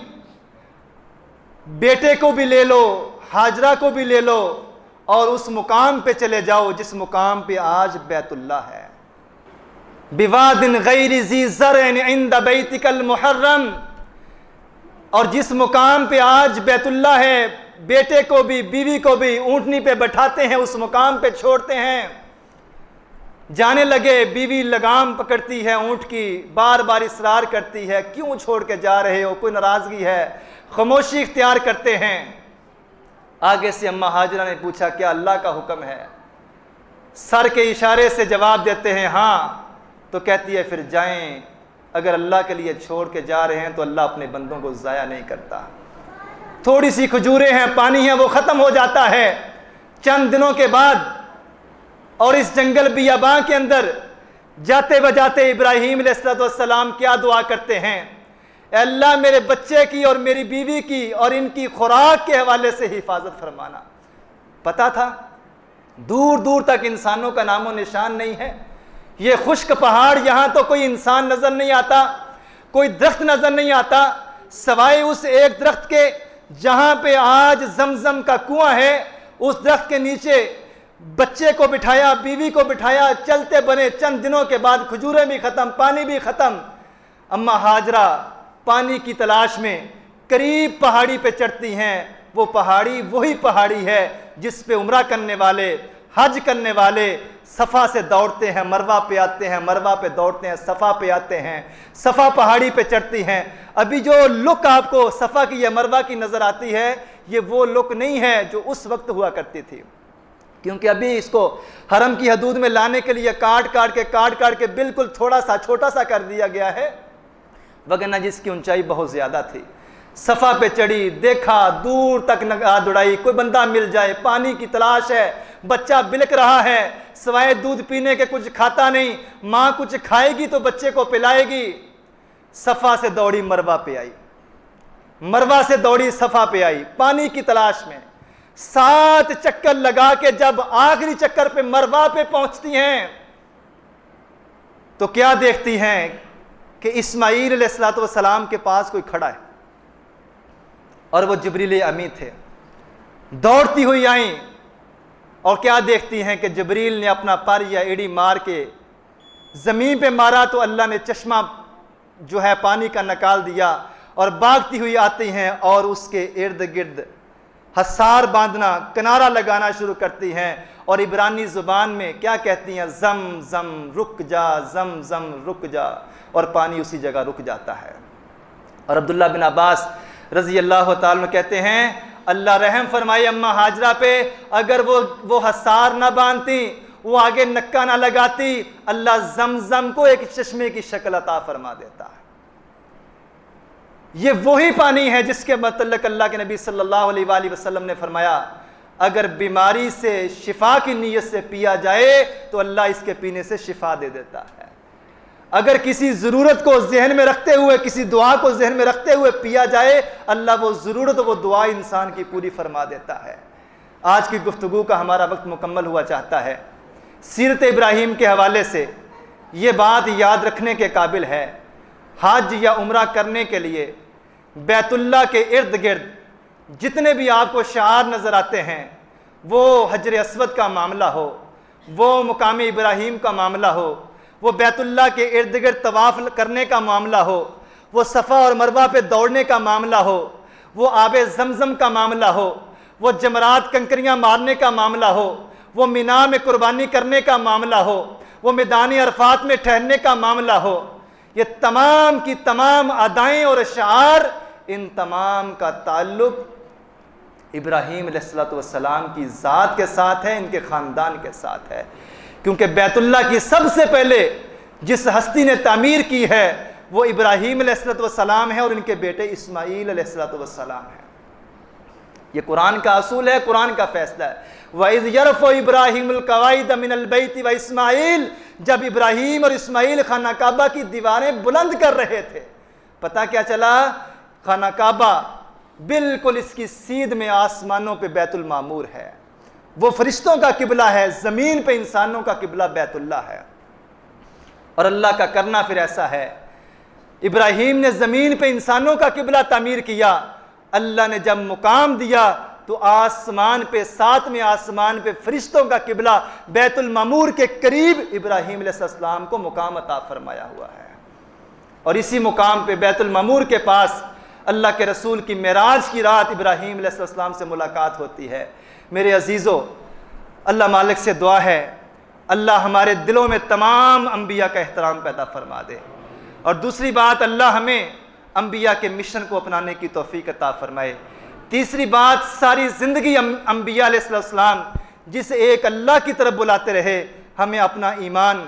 بیٹے کو بھی لے لو، ہاجرہ کو بھی لے لو اور اس مقام پہ چلے جاؤ جس مقام پہ آج بیت اللہ ہے، بواد غیر ذی زرع عند بیتک المحرم، اور جس مقام پہ آج بیت اللہ ہے بیٹے کو بھی بیوی کو بھی اونٹنی پہ بٹھاتے ہیں، اس مقام پہ چھوڑتے ہیں۔ جانے لگے، بیوی لگام پکڑتی ہے اونٹ کی، بار بار اصرار کرتی ہے کیوں چھوڑ کے جا رہے ہو، کوئی ناراضگی ہے، خاموشی اختیار کرتے ہیں۔ آگے سے اماں ہاجرہ نے پوچھا کیا اللہ کا حکم ہے؟ سر کے اشارے سے جواب دیتے ہیں ہاں، تو کہتی ہے پھر جائیں، اگر اللہ کے لیے چھوڑ کے جا رہے ہیں تو اللہ اپنے بندوں کو ضائع نہیں کرتا۔ تھوڑی سی کھجوریں ہیں، پانی ہے، وہ ختم ہو جاتا ہے چند دنوں کے بعد، اور اس جنگل بیاباں کے اندر جاتے بجاتے ابراہیم علیہ السلام کیا دعا کرتے ہیں؟ اے اللہ میرے بچے کی اور میری بیوی کی اور ان کی خوراک کے حوالے سے حفاظت فرمانا۔ پتا تھا دور دور تک انسانوں کا نام و نشان نہیں ہے، یہ خشک پہاڑ، یہاں تو کوئی انسان نظر نہیں آتا، کوئی درخت نظر نہیں آتا، سوائے اس ایک درخت کے جہاں پہ آج زمزم کا کنواں ہے، اس درخت کے نیچے بچے کو بٹھایا، بیوی کو بٹھایا، چلتے بنے، چند دنوں کے بعد کھجوریں بھی ختم، پانی بھی ختم۔ اماں ہاجرہ پانی کی تلاش میں قریب پہاڑی پہ چڑھتی ہیں۔ وہ پہاڑی وہی پہاڑی ہے جس پہ عمرہ کرنے والے، حج کرنے والے صفا سے دوڑتے ہیں، مروہ پہ آتے ہیں، مروہ پہ دوڑتے ہیں، صفا پہ آتے ہیں، صفا پہاڑی پہ چڑھتی ہیں۔ ابھی جو لک آپ کو صفا کی یا مروہ کی نظر آتی ہے، یہ وہ لک نہیں ہے جو اس وقت ہوا کرتی تھی، کیونکہ ابھی اس کو حرم کی حدود میں لانے کے لیے کاٹ کاٹ کے بالکل تھوڑا سا چھوٹا سا کر دیا گیا ہے، وگرنہ جس کی اونچائی بہت زیادہ تھی۔ صفا پہ چڑھی، دیکھا دور تک نگاہ دوڑائی، کوئی بندہ مل جائے، پانی کی تلاش ہے، بچہ بلک رہا ہے، سوائے دودھ پینے کے کچھ کھاتا نہیں، ماں کچھ کھائے گی تو بچے کو پلائے گی۔ صفا سے دوڑی مروہ پہ آئی، مروہ سے دوڑی صفا پہ آئی، پانی کی تلاش میں 7 چکر لگا کے جب آخری چکر پہ مروہ پہ پہنچتی ہیں تو کیا دیکھتی ہیں کہ اسماعیل علیہ السلام کے پاس کوئی کھڑا ہے، اور وہ جبریل امی تھے۔ دوڑتی ہوئی آئیں اور کیا دیکھتی ہیں کہ جبریل نے اپنا پر یا ایڑی مار کے زمین پہ مارا تو اللہ نے چشمہ جو ہے پانی کا نکال دیا، اور بھاگتی ہوئی آتی ہیں اور اس کے ارد گرد حصار باندھنا، کنارہ لگانا شروع کرتی ہیں، اور عبرانی زبان میں کیا کہتی ہیں؟ زم زم رک جا، زم زم رک جا، اور پانی اسی جگہ رک جاتا ہے۔ اور عبداللہ بن عباس رضی اللہ تعالیٰ عنہ کہتے ہیں اللہ رحم فرمائے اماں ہاجرہ پہ، اگر وہ حصار نہ باندھتی، وہ آگے نکا نہ لگاتی، اللہ زمزم کو ایک چشمے کی شکل عطا فرما دیتا ہے۔ یہ وہی پانی ہے جس کے متعلق اللہ کے نبی صلی اللہ علیہ وآلہ وسلم نے فرمایا اگر بیماری سے شفا کی نیت سے پیا جائے تو اللہ اس کے پینے سے شفا دے دیتا ہے۔ اگر کسی ضرورت کو ذہن میں رکھتے ہوئے، کسی دعا کو ذہن میں رکھتے ہوئے پیا جائے، اللہ وہ ضرورت، وہ دعا انسان کی پوری فرما دیتا ہے۔ آج کی گفتگو کا ہمارا وقت مکمل ہوا چاہتا ہے۔ سیرت ابراہیم کے حوالے سے یہ بات یاد رکھنے کے قابل ہے، حج یا عمرہ کرنے کے لیے بیت اللہ کے ارد گرد جتنے بھی آپ کو شعار نظر آتے ہیں، وہ حجر اسود کا معاملہ ہو، وہ مقام ابراہیم کا معاملہ ہو، وہ بیت اللہ کے ارد گرد طواف کرنے کا معاملہ ہو، وہ صفا اور مروہ پہ دوڑنے کا معاملہ ہو، وہ آب زمزم کا معاملہ ہو، وہ جمرات کنکریاں مارنے کا معاملہ ہو، وہ مینا میں قربانی کرنے کا معاملہ ہو، وہ میدان عرفات میں ٹھہرنے کا معاملہ ہو، یہ تمام کی تمام ادائیں اور اشعار، ان تمام کا تعلق ابراہیم علیہ السلام کی ذات کے ساتھ ہے، ان کے خاندان کے ساتھ ہے، کیونکہ بیت اللہ کی سب سے پہلے جس ہستی نے تعمیر کی ہے وہ ابراہیم علیہ السلام ہے اور ان کے بیٹے اسماعیل علیہ السلام ہے۔ یہ قرآن کا اصول ہے، قرآن کا فیصلہ ہے۔ وَإِذْ يَرْفَعُ إِبْرَاهِيمُ الْقَوَاعِدَ مِنَ الْبَيْتِ وَإِسْمَاعِيلُ، جب ابراہیم اور اسماعیل خانہ کعبہ کی دیواریں بلند کر رہے تھے، پتہ کیا چلا؟ خانہ کعبہ بالکل اس کی سیدھ میں آسمانوں پہ بیت المعمور ہے، وہ فرشتوں کا قبلہ ہے، زمین پہ انسانوں کا قبلہ بیت اللہ ہے۔ اور اللہ کا کرنا پھر ایسا ہے، ابراہیم نے زمین پہ انسانوں کا قبلہ تعمیر کیا، اللہ نے جب مقام دیا تو آسمان پہ، 7ویں آسمان پہ فرشتوں کا قبلہ بیت المعمور کے قریب ابراہیم علیہ السلام کو مقام عطا فرمایا ہوا ہے۔ اور اسی مقام پہ بیت المعمور کے پاس اللہ کے رسول کی معراج کی رات ابراہیم علیہ السلام سے ملاقات ہوتی ہے۔ میرے عزیزو، اللہ مالک سے دعا ہے اللہ ہمارے دلوں میں تمام انبیاء کا احترام پیدا فرما دے، اور دوسری بات اللہ ہمیں انبیاء کے مشن کو اپنانے کی توفیق عطا فرمائے۔ تیسری بات، ساری زندگی انبیاء علیہ السلام جس ایک اللہ کی طرف بلاتے رہے، ہمیں اپنا ایمان،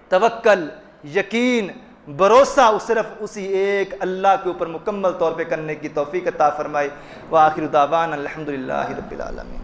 توکل، یقین، بھروسہ صرف اسی ایک اللہ کے اوپر مکمل طور پہ کرنے کی توفیق عطا فرمائے۔ وآخر دعوانا الحمدللہ رب العالمین۔